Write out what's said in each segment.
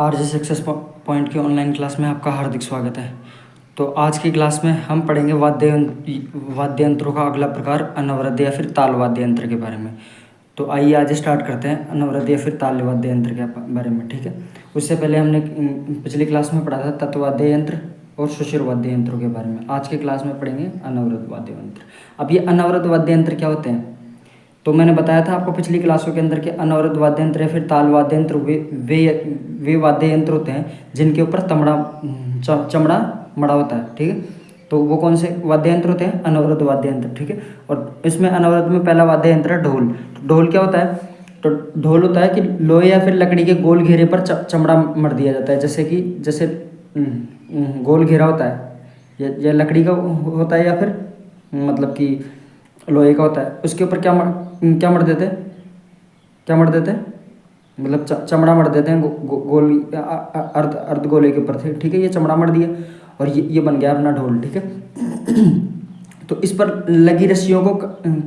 RJ success point की online class में आपका हार्दिक स्वागत है। तो आज की क्लास में हम पढ़ेंगे वाद्य यंत्रों का अगला प्रकार अनवरत या फिर ताल वाद्य यंत्र के बारे में। तो आइए आज स्टार्ट करते हैं अनवरत या फिर ताल वाद्य यंत्र के बारे में, ठीक है। उससे पहले हमने पिछली क्लास में पढ़ा था तत्वाद्य यंत्र और सुषिर वाद्य यंत्रों के बारे में। आज की क्लास में पढ़ेंगे अनवरत वाद्य यंत्र। अब ये अनवरत वाद्य यंत्र क्या होते हैं, तो मैंने बताया था आपको पिछली क्लासों के अंदर के अनवरत वाद्य यंत्र या फिर ताल वाद्य यंत्र वे वाद्य यंत्र होते हैं जिनके ऊपर चमड़ा मड़ा होता है, ठीक है। तो वो कौन से वाद्य यंत्र होते हैं? अनवरत वाद्य यंत्र, ठीक है। और इसमें अनवरत में पहला वाद्य यंत्र है ढोल। तो ढोल क्या होता है? तो ढोल होता है कि लोहे या फिर लकड़ी के गोल घेरे पर चमड़ा मढ़ दिया जाता है। जैसे गोल घेरा होता है या लकड़ी का होता है या फिर मतलब कि लोहे का होता है, उसके ऊपर क्या मढ़ देते हैं? क्या मढ़ देते हैं? मतलब चमड़ा मढ़ देते हैं गोल अर्ध गोले के ऊपर से, ठीक है। ये चमड़ा मढ़ दिया और ये बन गया अपना ढोल, ठीक है। तो इस पर लगी रस्सियों को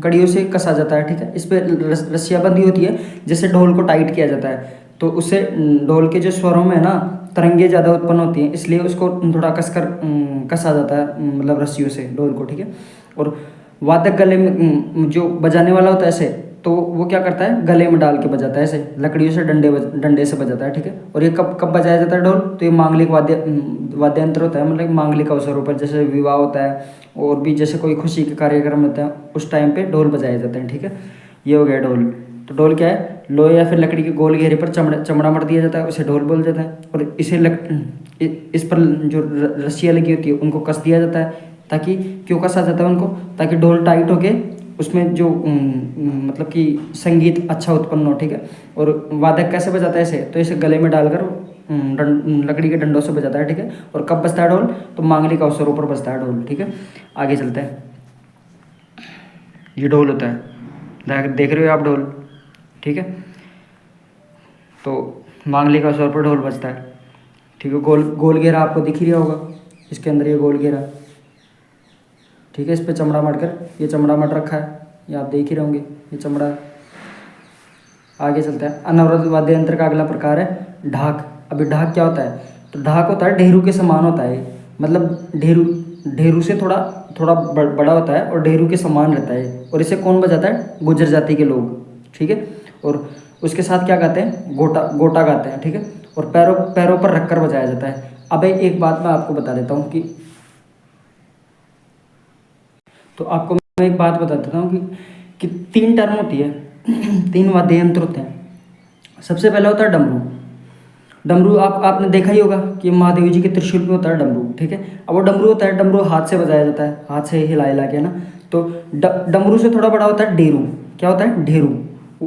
कड़ियों से कसा जाता है, ठीक है। इस पर रस्सियाँ बंधी होती है जिससे ढोल को टाइट किया जाता है। तो उससे ढोल के जो स्वरों में ना तरंगे ज़्यादा उत्पन्न होती हैं, इसलिए उसको थोड़ा कसा जाता है, मतलब रस्सियों से ढोल को, ठीक है। और वादक गले में जो बजाने वाला होता है ऐसे, तो वो क्या करता है? गले में डाल के बजाता है ऐसे, लकड़ियों से डंडे से बजाता है, ठीक है। और ये कब कब बजाया जाता है ढोल? तो ये मांगलिक वाद्य यंत्र होता है, मतलब मांगलिक अवसरों पर, जैसे विवाह होता है और भी जैसे कोई खुशी के कार्यक्रम होते हैं उस टाइम पे ढोल बजाए जाते हैं, ठीक है। ये हो गया ढोल। तो ढोल क्या है? लोहे या फिर लकड़ी के गोल घेरे पर चमड़ा मढ़ दिया जाता है, उसे ढोल बोल देता है। और इस पर जो रस्सियाँ लगी होती है उनको कस दिया जाता है, ताकि क्यों कसा जाता है उनको? ताकि ढोल टाइट होके उसमें जो मतलब कि संगीत अच्छा उत्पन्न हो, ठीक है। और वादक कैसे बजाता है इसे? तो इसे गले में डालकर लकड़ी के डंडों से बजाता है, ठीक है। और कब बजता है ढोल? तो मांगलिक अवसरों पर बजता है ढोल, ठीक है। आगे चलते हैं। ये ढोल होता है, देख रहे हो आप ढोल, ठीक है। तो मांगलिक अवसर पर ढोल बजता है, ठीक है। गोल घेरा आपको दिख ही रहा होगा, इसके अंदर ये गोल घेरा, ठीक है। इस पे चमड़ा मढ़कर, ये चमड़ा मढ़ रखा है, ये आप देख ही रहोगे, ये चमड़ा। आगे चलता है। अनवरत वाद्य यंत्र का अगला प्रकार है ढाक। अभी ढाक क्या होता है? तो ढाक होता है ढेरू के समान होता है, मतलब ढेरू से थोड़ा बड़ा होता है और ढेरू के समान रहता है। और इसे कौन बजाता है? गुर्जर जाति के लोग, ठीक है। और उसके साथ क्या गाते हैं? गोटा गाते हैं, ठीक है। और पैरों पर रखकर बजाया जाता है। अब एक बात मैं आपको बता देता हूँ तो आपको मैं एक बात बता देता हूँ कि 3 टर्म होती है, 3 वाद्य यंत्र होते हैं। सबसे पहला होता है डमरू। डमरू आपने देखा ही होगा कि महादेव जी के त्रिशूल पे होता है डमरू, ठीक है। अब वो डमरू होता है, डमरू हाथ से बजाया जाता है, हाथ से हिला के ना। तो डमरू से थोड़ा बड़ा होता है डेरू। क्या होता है? ढेरू।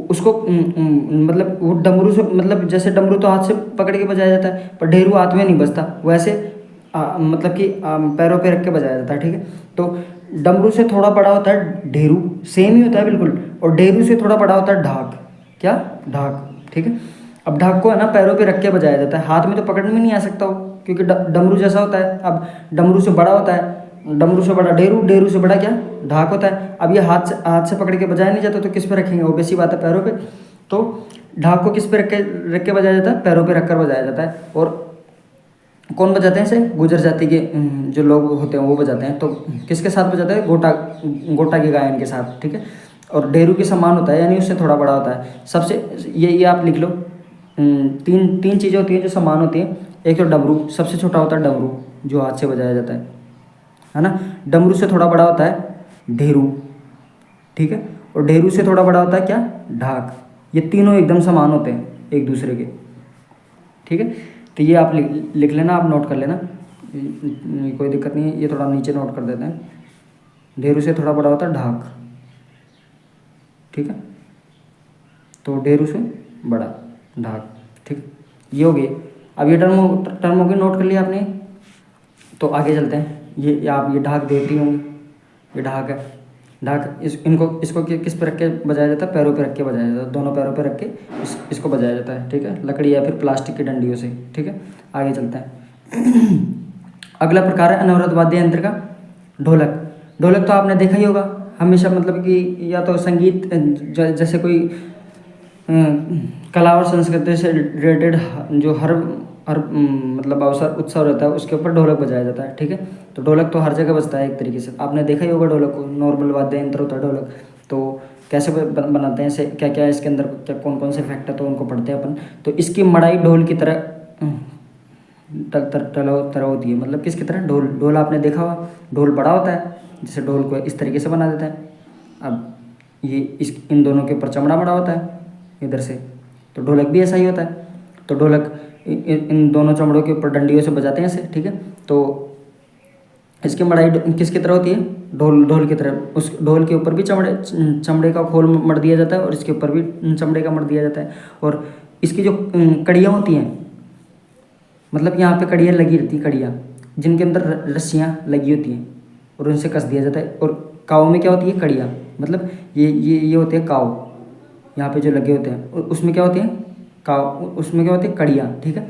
उसको मतलब वो डमरू से, मतलब जैसे डमरू तो हाथ से पकड़ के बजाया जाता है, पर ढेरू हाथ में नहीं बजता, वैसे मतलब कि पैरों पे रख के बजाया जाता है, ठीक है। तो डमरू से थोड़ा बड़ा होता है ढेरू, सेम ही होता है बिल्कुल। और ढेरू से थोड़ा बड़ा होता है ढाक। क्या? ढाक, ठीक है। अब ढाक को है ना पैरों पे रख के बजाया जाता है, हाथ में तो पकड़ में नहीं आ सकता हो, क्योंकि डमरू जैसा होता है। अब डमरू से बड़ा होता है, डमरू से बड़ा ढेरू, ढेरू से बड़ा क्या? ढाक होता है। अब ये हाथ से पकड़ के बजाया नहीं जाता, तो किस पे रखेंगे? वो बेसी बात है, पैरों पे। तो ढाक को किस पे रख के बजाया जाता है? पैरों पे रखकर बजाया जाता है। और कौन बजाते हैं इसे? गुर्जर जाति के जो लोग होते हैं वो बजाते हैं। तो किसके साथ बजाते हैं? गोटा के गायन के साथ, ठीक है। और ढेरू के समान होता है, यानी उससे थोड़ा बड़ा होता है। सबसे ये आप लिख लो, तीन चीज़ें होती हैं जो समान होती हैं। एक तो डमरू, सबसे छोटा होता है डमरू, जो हाथ से बजाया जाता है ना। डमरू से थोड़ा बड़ा होता है ढेरू, ठीक है। और ढेरू से थोड़ा बड़ा होता है क्या? ढाक। ये तीनों एकदम समान होते हैं एक दूसरे के, ठीक है। तो ये आप लिख लेना, आप नोट कर लेना, कोई दिक्कत नहीं है। ये थोड़ा नीचे नोट कर देते हैं। ढेरू से थोड़ा बड़ा होता है ढाक, ठीक है। तो ढेरू से बड़ा ढाक, ठीक। ये हो गई। अब ये टर्म हो गई, नोट कर लिया आपने। तो आगे चलते हैं। ये आप ये ढाक देख रही होंगी, ये ढाक है। ढाक इसको किस पे रख के बजाया जाता है? पैरों पे रख के बजाया जाता है, दोनों पैरों पे रख के इसको बजाया जाता है, ठीक है। लकड़ी या फिर प्लास्टिक की डंडियों से, ठीक है। आगे चलते हैं। अगला प्रकार है अनवरत वाद्य यंत्र का ढोलक। ढोलक तो आपने देखा ही होगा हमेशा, मतलब कि या तो संगीत जैसे कोई कला और संस्कृति से रिलेटेड जो हर हर मतलब अवसर उत्सव रहता है उसके ऊपर ढोलक बजाया जाता है। ठीक है, तो ढोलक तो हर जगह बजता है एक तरीके से, आपने देखा ही होगा ढोलक को, नॉर्मल वाद्य यंत्र होता है ढोलक। तो कैसे बनाते हैं इसे, क्या क्या है इसके अंदर, क्या कौन कौन से फैक्ट है, तो उनको पढ़ते हैं अपन। तो इसकी मड़ाई ढोल की तरह तरह होती है, मतलब किसकी तरह, ढोल आपने देखा हुआ, ढोल बड़ा होता है, जैसे ढोल को इस तरीके से बना देते हैं। अब ये इन दोनों के ऊपर चमड़ा बड़ा होता है इधर से, तो ढोलक भी ऐसा ही होता है। तो ढोलक इन दोनों चमड़ों के ऊपर डंडियों से बजाते हैं ऐसे। ठीक है, तो इसकी मड़ाई किसकी तरह होती है, ढोल की तरह। उस ढोल के ऊपर भी चमड़े का खोल मढ़ दिया जाता है और इसके ऊपर भी चमड़े का मढ़ दिया जाता है। और इसकी जो कड़ियाँ होती हैं, मतलब यहाँ पे कड़ियाँ लगी रहती हैं, कड़ियाँ जिनके अंदर रस्सियाँ लगी होती हैं और उनसे कस दिया जाता है। और काव में क्या होती है, कड़ियाँ, मतलब ये होते हैं काव, यहाँ पे जो लगे होते हैं, और उसमें क्या होती हैं, काव, उसमें क्या होती है, कड़ियाँ। ठीक है,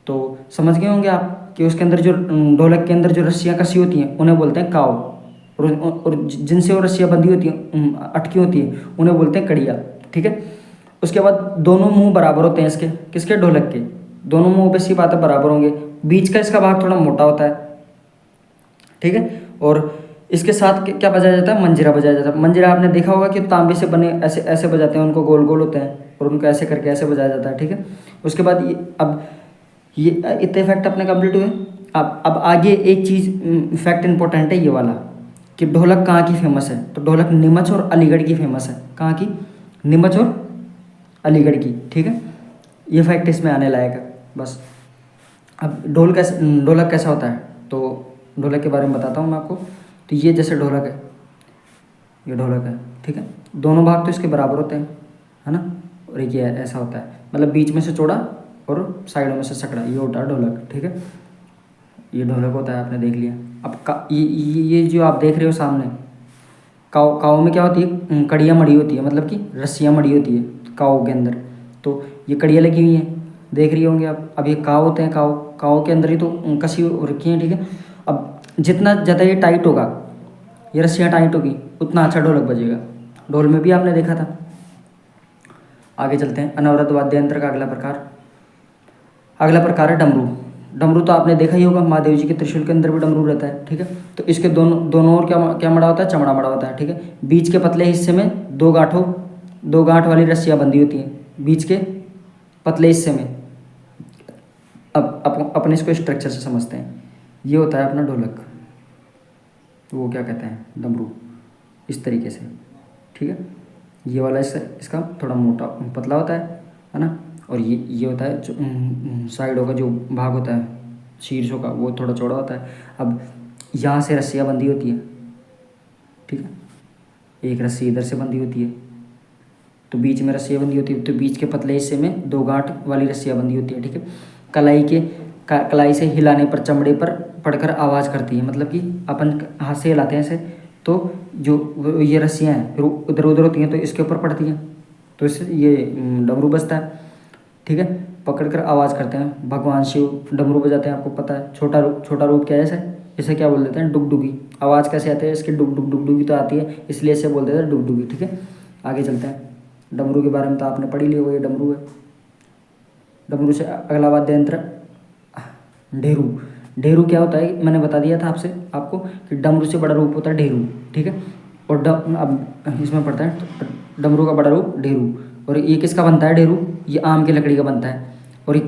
तो समझ गए होंगे आप कि उसके अंदर जो ढोलक के अंदर जो रस्सियाँ कसी होती हैं उन्हें बोलते हैं काव, और जिनसे वो रस्सियाँ बंधी होती हैं, अटकी होती हैं, उन्हें बोलते हैं कड़िया। ठीक है, उसके बाद दोनों मुंह बराबर होते हैं इसके, किसके, ढोलक के। दोनों मुंह पे सी बातें बराबर होंगे, बीच का इसका भाग थोड़ा मोटा होता है। ठीक है, और इसके साथ क्या बजाया जाता है, मंजीरा बजाया जाता है। मंजीरा आपने देखा होगा कि तांबे से बने ऐसे ऐसे बजाते हैं, उनको गोल गोल होते हैं और उनको ऐसे करके ऐसे बजाया जाता है। ठीक है, उसके बाद ये इतने फैक्ट अपने कंप्लीट हुए। अब आगे एक चीज़ फैक्ट इंपॉर्टेंट है ये वाला, कि ढोलक कहाँ की फेमस है। तो ढोलक नीमच और अलीगढ़ की फेमस है। कहाँ की, नीमच और अलीगढ़ की। ठीक है, ये फैक्ट इसमें आने लायक है बस। अब ढोलक कैसा होता है, तो ढोलक के बारे में बताता हूँ मैं आपको। तो ये जैसे ढोलक है, ये ढोलक है। ठीक है, दोनों भाग तो इसके बराबर होते हैं, है ना। और एक ये ऐसा होता है, मतलब बीच में से चौड़ा और साइडों में से सकड़ा, ये होता है ढोलक। ठीक है, ये ढोलक होता है, आपने देख लिया। अब ये जो आप देख रहे हो सामने, काव में क्या होती है, कड़ियाँ मड़ी होती है, मतलब कि रस्सियाँ मड़ी होती है काव के अंदर। तो ये कड़ियाँ लगी हुई हैं, देख रही होंगे आप। अब ये काव होते हैं, काव के अंदर ही तो कसी हो रखी हैं। ठीक है, अब जितना ज़्यादा ये टाइट होगा, ये रस्सियाँ टाइट होगी, उतना अच्छा ढोलक बजेगा। ढोल में भी आपने देखा था। आगे चलते हैं, अनवरत वाद्य यंत्र का अगला प्रकार है डमरू। डमरू तो आपने देखा ही होगा, महादेव जी के त्रिशूल के अंदर भी डमरू रहता है। ठीक है, तो इसके दोनों ओर क्या मड़ा होता है, चमड़ा मड़ा होता है। ठीक है, बीच के पतले हिस्से में दो गांठ वाली रस्सियाँ बंधी होती हैं, बीच के पतले हिस्से में। अब अपने इसको स्ट्रक्चर से समझते हैं। ये होता है अपना ढोलक, तो वो क्या कहते हैं, डमरू, इस तरीके से। ठीक है, ये वाला इसका थोड़ा मोटा पतला होता है ना। और ये होता है जो साइडों का जो भाग होता है शीर्षों का, वो थोड़ा चौड़ा होता है। अब यहाँ से रस्सियाँ बंधी होती है। ठीक है, एक रस्सी इधर से बंधी होती है, तो बीच में रस्सियाँ बंधी होती है, तो बीच के पतले हिस्से में दो गांठ वाली रस्सियाँ बंधी होती है। ठीक है, कलाई से हिलाने पर चमड़े पर पड़कर आवाज़ करती है, मतलब कि अपन हाथ से हिलाते हैं ऐसे, तो जो ये रस्सियाँ हैं उधर उधर होती हैं, तो इसके ऊपर पड़ती हैं, तो इससे ये डमरू बजता है। ठीक है, पकड़कर आवाज़ करते हैं। भगवान शिव डमरू बजाते हैं, आपको पता है। छोटा रूप क्या है इसे क्या बोल देते हैं, डुगडुगी। आवाज़ कैसे आती है इसकी, डुगडुगी तो आती है, इसलिए इसे बोल देते हैं डुगडुगी। ठीक है, आगे चलते हैं। डमरू के बारे में तो आपने पढ़ ही लिया होगा, ये डमरू है। डमरू से अगला वाद्य यंत्र ढेरू। ढेरू क्या होता है, मैंने बता दिया था आपको कि डमरू से बड़ा रूप होता है ढेरू। ठीक है, और अब इसमें पड़ता है डमरू का बड़ा रूप ढेरू। और ये किसका बनता है ढेरू, ये आम की लकड़ी का बनता है। और ये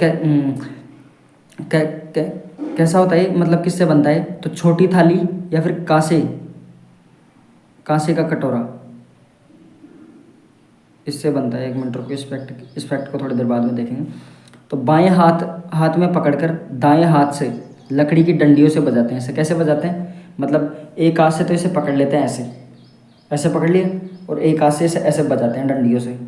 कैसा होता है, मतलब किससे बनता है, तो छोटी थाली या फिर कांसे का कटोरा, इससे बनता है। एक मिनट रुको, इस फैक्ट को थोड़ी देर बाद में देखेंगे। तो बाएं हाथ में पकड़कर दाएं हाथ से लकड़ी की डंडियों से बजाते हैं। ऐसे कैसे बजाते हैं, मतलब एक हाथ से तो इसे पकड़ लेते हैं, ऐसे पकड़ लिया, और एक हाथ से इसे ऐसे बजाते हैं डंडियों से,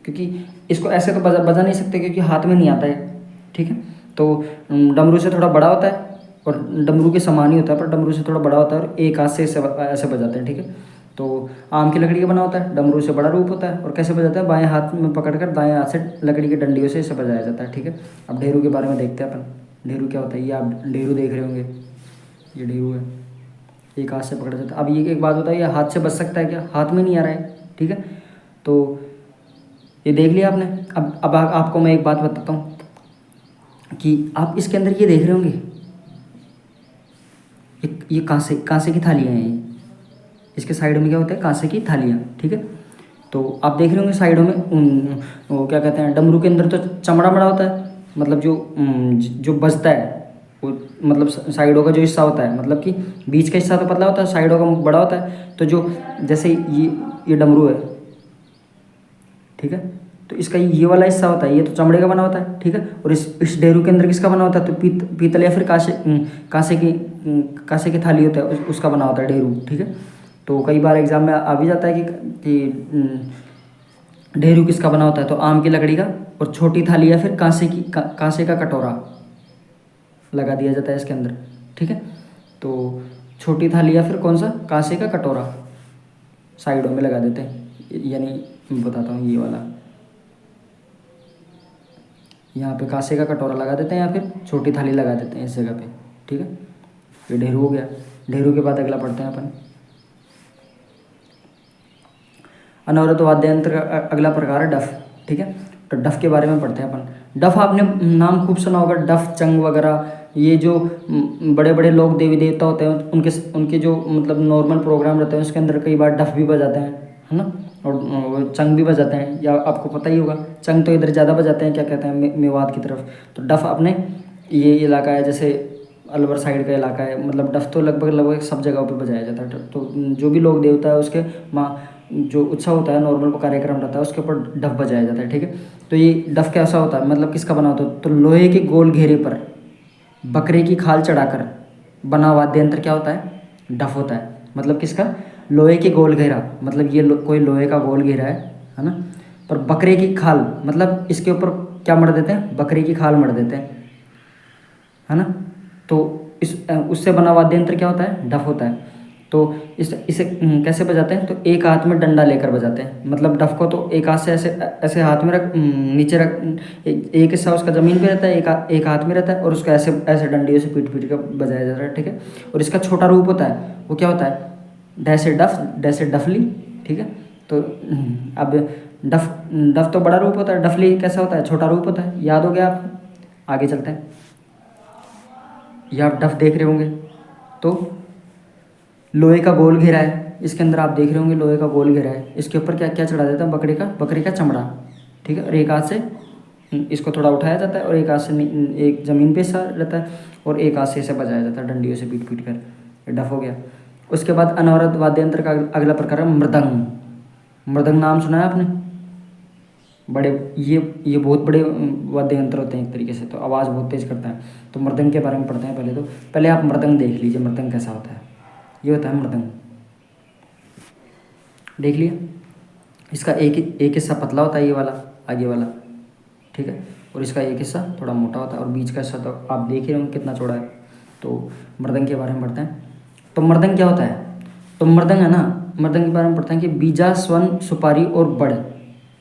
क्योंकि इसको ऐसे तो बजा नहीं सकते क्योंकि हाथ में नहीं आता है। ठीक है, तो डमरू से थोड़ा बड़ा होता है और डमरू के समान ही होता है, पर डमरू से थोड़ा बड़ा होता है और एक हाथ से ऐसे बजाते हैं। ठीक है, तो आम की लकड़ी का बना होता है, डमरू से बड़ा रूप होता है। और कैसे बजाते हैं, बाएं हाथ में पकड़कर दाएं हाथ से लकड़ी की डंडियों से इसे बजाया जाता है। ठीक है, अब ढेरू के बारे में देखते हैं अपन। ढेरू क्या होता है, ये आप ढेरू देख रहे होंगे, ये ढेरू है, एक हाथ से पकड़ा जाता है। अब ये एक बात होता है, ये हाथ से बज सकता है क्या, हाथ में नहीं आ रहा है। ठीक है, तो ये देख लिया आपने। अब आपको मैं एक बात बताता हूँ कि आप इसके अंदर ये देख रहे होंगे, ये कांसे की थालियाँ हैं। ये इसके साइड में क्या होता है, कांसे की थालियाँ, ठीक है। तो आप देख रहे होंगे साइडों में वो क्या कहते हैं, डमरू के अंदर तो चमड़ा बड़ा होता है, मतलब जो बजता है वो, मतलब साइडों का जो हिस्सा होता है, मतलब कि बीच का हिस्सा तो पतला होता है, साइडों का बड़ा होता है। तो जो जैसे ये डमरू है, ठीक है, तो इसका ये वाला हिस्सा होता है, ये तो चमड़े का बना होता है, ठीक है। और इस डेरू के अंदर किसका बना होता है, तो पीतल या फिर कांसे की थाली होता है, उसका बना होता है डेरू, ठीक है। तो कई बार एग्जाम में आ भी जाता है कि डेरू किसका बना होता है, तो आम की लकड़ी का, और छोटी थाली या फिर कांसे का कटोरा लगा दिया जाता है इसके अंदर, ठीक है। तो छोटी थाली या फिर कौन सा, कांसे का कटोरा साइडों में लगा देते हैं, यानी बताता हूँ, ये वाला यहाँ पे कांसे का कटोरा लगा देते हैं या फिर छोटी थाली लगा देते हैं इस जगह पे, ठीक है। ये ढेरू हो गया। ढेरू के बाद अगला पढ़ते हैं अपन अनवरत वाद्य यंत्र का अगला प्रकार है डफ, ठीक है। तो डफ के बारे में पढ़ते हैं अपन। डफ आपने नाम खूब सुना होगा, डफ, चंग वगैरह। ये जो बड़े बड़े लोग देवी देवता होते हैं उनके जो मतलब नॉर्मल प्रोग्राम रहते हैं उसके अंदर कई बार डफ भी बजाते हैं, है ना, और चंग भी बजाते हैं, या आपको पता ही होगा। चंग तो इधर ज़्यादा बजाते हैं, क्या कहते हैं, मेवात की तरफ। तो डफ अपने ये इलाका है, जैसे अलवर साइड का इलाका है, मतलब डफ तो लगभग सब जगहों पे बजाया जाता है। तो जो भी लोग देवता है उसके जो उत्सव होता है, नॉर्मल कार्यक्रम रहता है, उसके ऊपर डफ बजाया जाता है, ठीक है। तो ये डफ कैसा होता है, मतलब किसका बना होता है, तो लोहे के गोल घेरे पर बकरे की खाल चढ़ाकर बना वाद्य यंत्र क्या होता है, डफ होता है। मतलब किसका, लोहे के गोल घेरा, मतलब ये कोई लोहे का गोल घेरा है ना, पर बकरे की खाल, मतलब इसके ऊपर क्या मढ़ देते हैं, बकरे की खाल मढ़ देते हैं, है ना। तो उससे बना वाद्य यंत्र क्या होता है, डफ होता है। तो इसे कैसे बजाते हैं, तो एक हाथ में डंडा लेकर बजाते हैं, मतलब डफ को तो एक हाथ से ऐसे ऐसे हाथ में रख, नीचे रख, एक हिस्सा उसका ज़मीन पे रहता है, एक हाथ में रहता है, और उसका ऐसे ऐसे डंडियों से पीट पीट कर बजाया जाता है, ठीक है। और इसका छोटा रूप होता है, वो क्या होता है, डैसे डफ, डैसे डफली, ठीक है। तो अब डफ तो बड़ा रूप होता है, डफली कैसा होता है, छोटा रूप होता है। याद हो गया आपको, आगे चलते हैं। ये आप डफ देख रहे होंगे, तो लोहे का गोल घेरा है, इसके अंदर आप देख रहे होंगे लोहे का गोल घेरा है, इसके ऊपर क्या क्या चढ़ा देता है, बकरे का चमड़ा, ठीक है। और एक हाथ से इसको थोड़ा उठाया जाता है, और एक हाथ से एक ज़मीन पे सा रहता है, और एक हाथ से इसे बजाया जाता है डंडियों से पीट पीट कर। ये डफ हो गया। उसके बाद अनवरत वाद्य यंत्र का अगला प्रकार है मृदंग। मृदंग नाम सुना है आपने, बड़े ये बहुत बड़े वाद्य यंत्र होते हैं एक तरीके से, तो आवाज़ बहुत तेज़ करता है। तो मृदंग के बारे में पढ़ते हैं। पहले आप मृदंग देख लीजिए, मृदंग कैसा होता है। ये होता है मृदंग, देख लिया। इसका एक हिस्सा पतला होता है, ये वाला आगे वाला, ठीक है, और इसका एक हिस्सा थोड़ा मोटा होता है, और बीच का हिस्सा तो आप देख ही रहे होंगे कितना चौड़ा है। तो मृदंग के बारे में पढ़ते हैं। तो मृदंग क्या होता है, तो मृदंग है ना, मृदंग के बारे में पढ़ते हैं कि बीजा, स्वन, सुपारी और बड़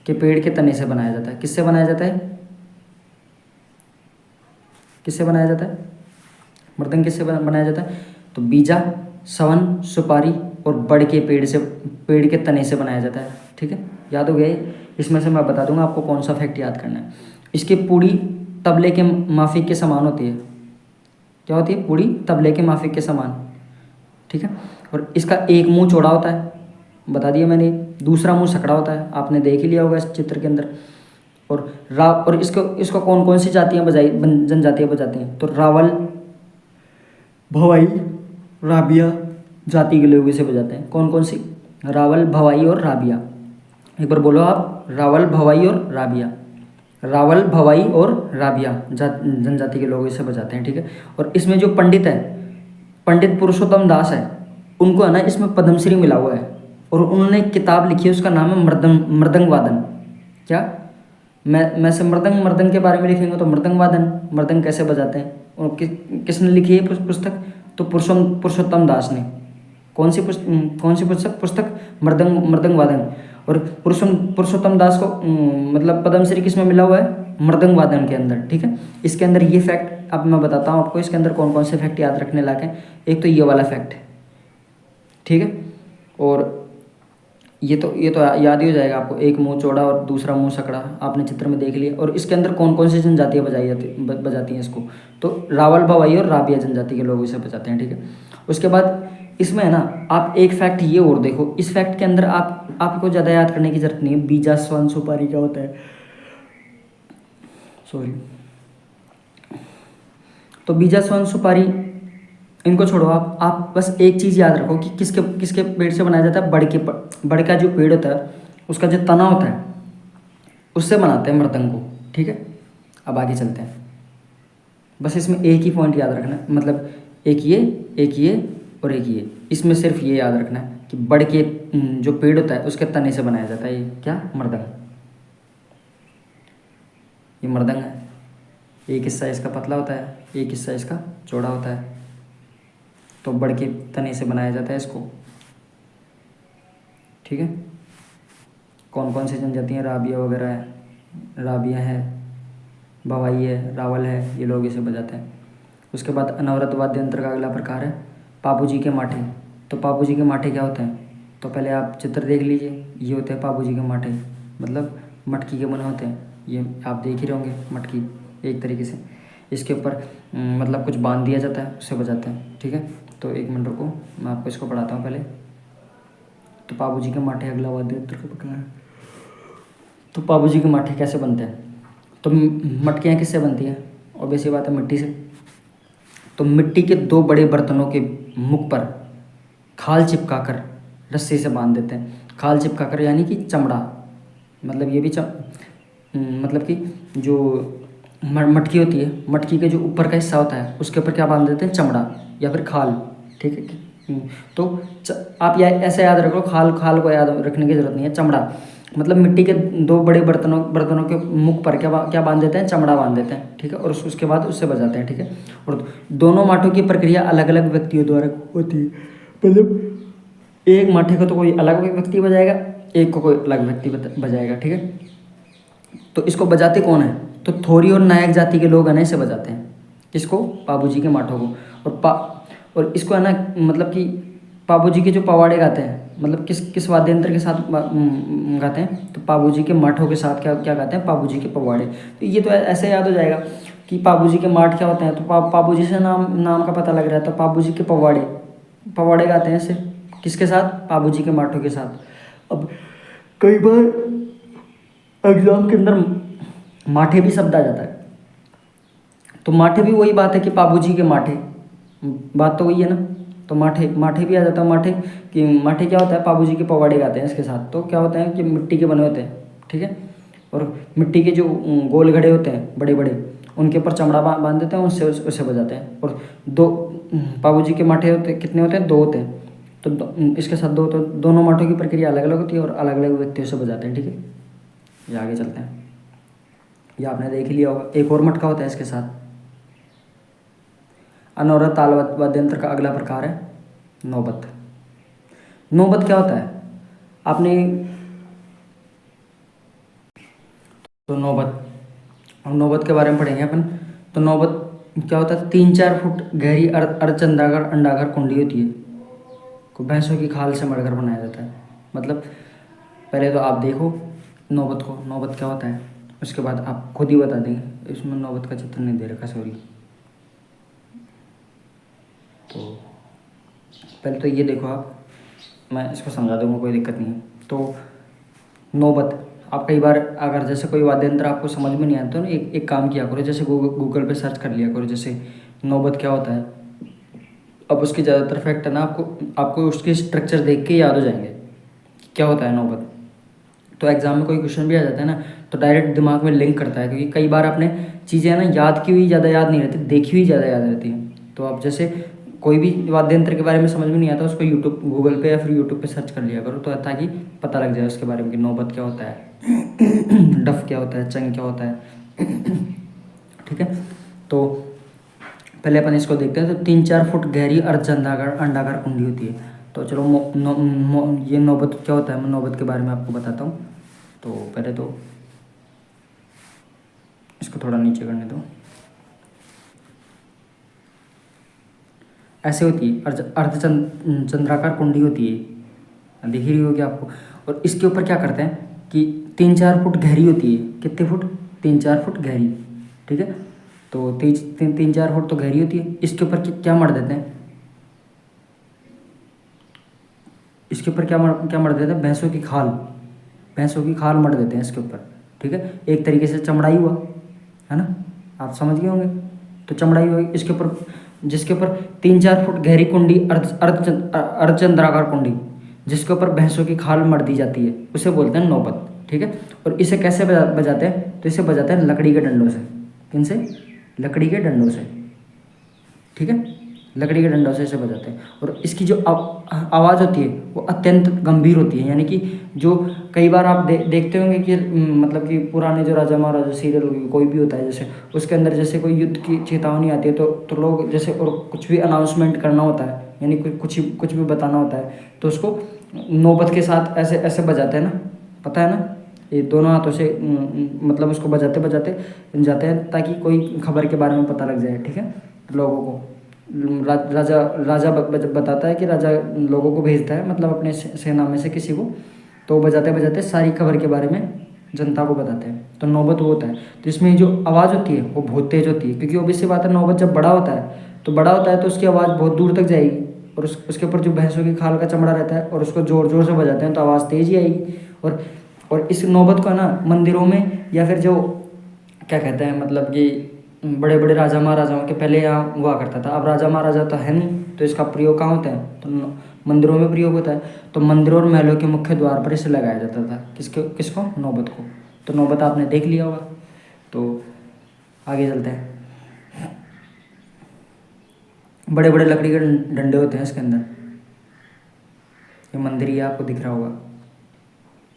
के पेड़ के तने से बनाया जाता है। किससे बनाया जाता है, किससे बनाया जाता है, मृदंग किससे बनाया जाता है, तो बीजा, सवन, सुपारी और बड़ के पेड़ के तने से बनाया जाता है, ठीक है। याद हो गया। इसमें से मैं बता दूंगा आपको कौन सा फैक्ट याद करना है। इसकी पूड़ी तबले के माफिक के समान होती है। क्या होती है, पूड़ी तबले के माफिक के समान, ठीक है। और इसका एक मुंह चौड़ा होता है, बता दिया मैंने। दूसरा मुंह सकड़ा होता है, आपने देख ही लिया होगा इस चित्र के अंदर। और इसको कौन कौन सी जातियाँ जनजातियाँ बजाती हैं, तो रावल, भवाई, राबिया जाति के लोग इसे बजाते हैं। कौन कौन सी, रावल, भवाई और राबिया। एक बार बोलो आप, रावल, भवाई और राबिया। रावल, भवाई और राबिया जनजाति के लोग इसे बजाते हैं, ठीक है। और इसमें जो पंडित है, पंडित पुरुषोत्तम दास है, उनको है ना इसमें पद्मश्री मिला हुआ है, और उन्होंने एक किताब लिखी है, उसका नाम है मृदंग वादन। क्या, मैं से मृदंग के बारे में लिखेंगे तो मृदंग वादन, मृदंग कैसे बजाते हैं, और किसने लिखी है पुस्तक, तो पुरुषोत्तम दास ने। कौन सी पुस्तक, मृदंग वादन। और पुरुषोत्तम दास को मतलब पद्मश्री किस में मिला हुआ है, मृदंग वादन के अंदर, ठीक है। इसके अंदर ये फैक्ट अब मैं बताता हूँ आपको, इसके अंदर कौन कौन से फैक्ट याद रखने लायक हैं। एक तो ये वाला फैक्ट, ठीक है, और ये तो याद ही हो जाएगा आपको, एक मुंह चौड़ा और दूसरा मुंह सकड़ा, आपने चित्र में देख लिया। और इसके अंदर कौन कौन सी जनजातियाँ बजाती हैं इसको, तो रावल भवाई और राबिया जनजाति के लोग इसे बजाते हैं, ठीक है। उसके बाद इसमें है ना, आप एक फैक्ट ये और देखो, इस फैक्ट के अंदर आपको ज़्यादा याद करने की जरूरत नहीं है। बीजा स्वान सुपारी क्या होता है, सॉरी, तो बीजा स्वान सुपारी इनको छोड़ो, आप बस एक चीज़ याद रखो कि किसके किसके पेड़ से बनाया जाता है, बड़ का जो पेड़ होता है उसका जो तना होता है उससे बनाते हैं मृदंग को, ठीक है। अब आगे चलते हैं, बस इसमें एक ही पॉइंट याद रखना है, मतलब एक ये और एक ये, इसमें सिर्फ ये याद रखना है कि बड़ के जो पेड़ होता है उसके तने से बनाया जाता है ये क्या, मृदंग। ये मृदंग है, एक हिस्सा इसका पतला होता है, एक हिस्सा इसका चौड़ा होता है, तो बड़ के तने से बनाया जाता है इसको, ठीक है। कौन कौन सी जनजातियाँ, राबिया वगैरह है, राबिया है, भवाई है, रावल है, ये लोग इसे बजाते हैं। उसके बाद अनवरत वाद्य यंत्र का अगला प्रकार है पापू जी के माठे। तो पापू जी के माठे क्या होते हैं, तो पहले आप चित्र देख लीजिए, ये होते हैं पापू जी के माठे, मतलब मटकी के बने होते हैं, ये आप देख ही रहे होंगे, मटकी एक तरीके से, इसके ऊपर मतलब कुछ बांध दिया जाता है, उससे बजाते हैं, ठीक है। तो एक मिनट रुको, मैं आपको इसको पढ़ाता हूँ पहले। तो पापू जी के माठे अगला वाद्य यंत्र का प्रकार है। तो पापू जी के माठे कैसे बनते हैं, तो मटकियाँ किससे बनती हैं, ऑब्वियस सी बात है, मिट्टी से। तो मिट्टी के दो बड़े बर्तनों के मुख पर खाल चिपकाकर रस्सी से बांध देते हैं। खाल चिपकाकर यानी कि चमड़ा, मतलब ये भी मतलब कि जो मटकी होती है, मटकी के जो ऊपर का हिस्सा होता है उसके ऊपर क्या बांध देते हैं, चमड़ा या फिर खाल, ठीक है। तो आप ऐसे याद रखो, खाल को याद रखने की जरूरत नहीं है, चमड़ा मतलब मिट्टी के दो बड़े बर्तनों के मुख पर क्या बांध देते हैं, चमड़ा बांध देते हैं, ठीक है। और उसके बाद उससे बजाते हैं, ठीक है। और दोनों माठों की प्रक्रिया अलग अलग व्यक्तियों द्वारा होती है, मतलब एक माठे को तो कोई अलग व्यक्ति बजाएगा, एक को कोई अलग व्यक्ति बजाएगा, ठीक है। तो इसको बजाते कौन है, तो थोरी और नायक जाति के लोग है ना इसे बजाते हैं, इसको पापू जी के माठों को। और इसको है ना, मतलब कि पापू जी के जो पवाड़े गाते हैं, मतलब किस वाद्य यंत्र के साथ गाते हैं, तो पापू जी के माठों के साथ क्या क्या गाते हैं, पापू जी के पवाड़े। तो ये तो ऐसे याद हो जाएगा कि पापू जी के माठ क्या होते हैं, तो पापू जी से नाम का पता लग रहा है, तो पापू जी के पवाड़े गाते हैं ऐसे, किसके साथ, पापू जी के माठों के साथ। अब कई बार एग्जाम के अंदर माठे भी शब्द आ जाता है, तो माठे भी वही बात है कि पापू जी के माठे, बात तो वही है ना। तो माठे भी आ जाता है, माठे क्या होता है, पापू जी के पवाड़े गाते हैं इसके साथ। तो क्या होता है कि मिट्टी के बने होते हैं, ठीक है। और मिट्टी के जो गोल घड़े होते हैं बड़े बड़े, उनके ऊपर चमड़ा बांध देते हैं, उससे बजाते हैं। और दो पापू जी के माठे होते कितने होते हैं, दो होते हैं। तो इसके साथ दो, तो दोनों माठों की प्रक्रिया अलग अलग होती है और अलग अलग व्यक्तियों से बजाते हैं, ठीक है। ये आगे चलते हैं, ये आपने देख लिया होगा। एक और मटका होता है इसके साथ। अनवरत ताल वाद्य यंत्र का अगला प्रकार है नौबत। नौबत क्या होता है आपने, तो नौबत के बारे में पढ़ेंगे अपन। तो नौबत क्या होता है, 3-4 फुट गहरी अर्धचंद्राकार अंडाकार कुंडी होती है, को भैंसों की खाल से मढ़कर बनाया जाता है। मतलब पहले तो आप देखो नौबत को, नौबत क्या होता है, उसके बाद आप खुद ही बता देंगे। इसमें नौबत का चित्र नहीं दे रखा, सॉरी। तो पहले तो ये देखो आप, मैं इसको समझा दूंगा, कोई दिक्कत नहीं है। तो नौबत आप कई बार अगर जैसे कोई वाद्य यंत्र आपको समझ में नहीं आता तो एक काम किया करो, जैसे गूगल पे सर्च कर लिया करो, जैसे नौबत क्या होता है। अब उसके ज़्यादातर फैक्ट है ना, आपको उसके स्ट्रक्चर देख के याद हो जाएंगे क्या होता है नौबत। तो एग्जाम में कोई क्वेश्चन भी आ जाता है ना, तो डायरेक्ट दिमाग में लिंक करता है, क्योंकि कई बार आपने चीज़ें ना याद की हुई ज़्यादा याद नहीं रहती, देखी हुई ज़्यादा याद रहती हैं। तो आप जैसे कोई भी वाद्य यंत्र के बारे में समझ में नहीं आता, उसको गूगल पे या फिर यूट्यूब पे सर्च कर लिया करो, तो ताकि पता लग जाए उसके बारे में कि नौबत क्या होता है, डफ क्या होता है, चंग क्या होता है, ठीक है। तो पहले अपन इसको देखते हैं। तो 3-4 फुट गहरी अर्धचंद्राकार अंडाकार कुंडी होती है। तो चलो ये नौबत क्या होता है, मैं नौबत के बारे में आपको बताता हूँ। तो पहले तो इसको थोड़ा नीचे करने दो। ऐसे होती है, अर्धचंद्राकार कुंडी होती है, दिख ही रही होगी आपको। और इसके ऊपर क्या करते हैं कि 3-4 फुट गहरी होती है। कितने फुट? 3-4 फुट गहरी, ठीक है। तो 3-4 फुट तो गहरी होती है। इसके ऊपर क्या मर देते हैं? इसके ऊपर क्या मर देते हैं? भैंसों की खाल। भैंसों की खाल मर देते हैं इसके ऊपर, ठीक है। एक तरीके से चमड़ाई हुआ, है ना, आप समझ गए होंगे। तो चमड़ाई हुई इसके ऊपर, जिसके ऊपर 3-4 फुट गहरी कुंडी, अर्धचंद्राकार कुंडी, जिसके ऊपर भैंसों की खाल मर दी जाती है, उसे बोलते हैं नौबत, ठीक है। और इसे कैसे बजाते हैं? तो इसे बजाते हैं लकड़ी के डंडों से। किनसे? लकड़ी के डंडों से, ठीक है। लकड़ी के डंडों से इसे बजाते हैं। और इसकी जो आवाज़ होती है वो अत्यंत गंभीर होती है। यानी कि जो कई बार आप देखते होंगे कि मतलब कि पुराने जो राजा महाराजा सीरियल कोई भी होता है, जैसे उसके अंदर जैसे कोई युद्ध की चेतावनी आती है तो लोग जैसे, और कुछ भी अनाउंसमेंट करना होता है, यानी कुछ भी बताना होता है, तो उसको नौबत के साथ ऐसे ऐसे बजाते हैं ना, पता है ना, ये दोनों हाथों से मतलब उसको बजाते बजाते जाते हैं ताकि कोई खबर के बारे में पता लग जाए, ठीक है, लोगों को। राजा राजा बताता है कि राजा लोगों को भेजता है, मतलब अपने सेना में से किसी को, तो बजाते बजाते सारी खबर के बारे में जनता को बताते हैं। तो नौबत वो होता है। तो इसमें जो आवाज़ होती है वो बहुत तेज़ होती है, क्योंकि ऑब्वियस सी बात है, नौबत जब बड़ा होता है तो उसकी आवाज़ बहुत दूर तक जाएगी। और उसके ऊपर जो भैंसों की खाल का चमड़ा रहता है और उसको ज़ोर ज़ोर से बजाते हैं तो आवाज़ तेज़ ही आएगी। और इस नौबत को ना मंदिरों में, या फिर जो क्या कहते हैं, मतलब कि बड़े बड़े राजा महाराजाओं के पहले यहाँ हुआ करता था। अब राजा महाराजा तो है नहीं, तो इसका प्रयोग कहाँ होता है? तो मंदिरों में प्रयोग होता है। तो मंदिरों और महलों के मुख्य द्वार पर इसे लगाया जाता था। किसको? नौबत को। तो नौबत आपने देख लिया होगा। तो आगे चलते हैं। बड़े बड़े लकड़ी के डंडे होते हैं इसके अंदर। ये मंदिर ही आपको दिख रहा होगा,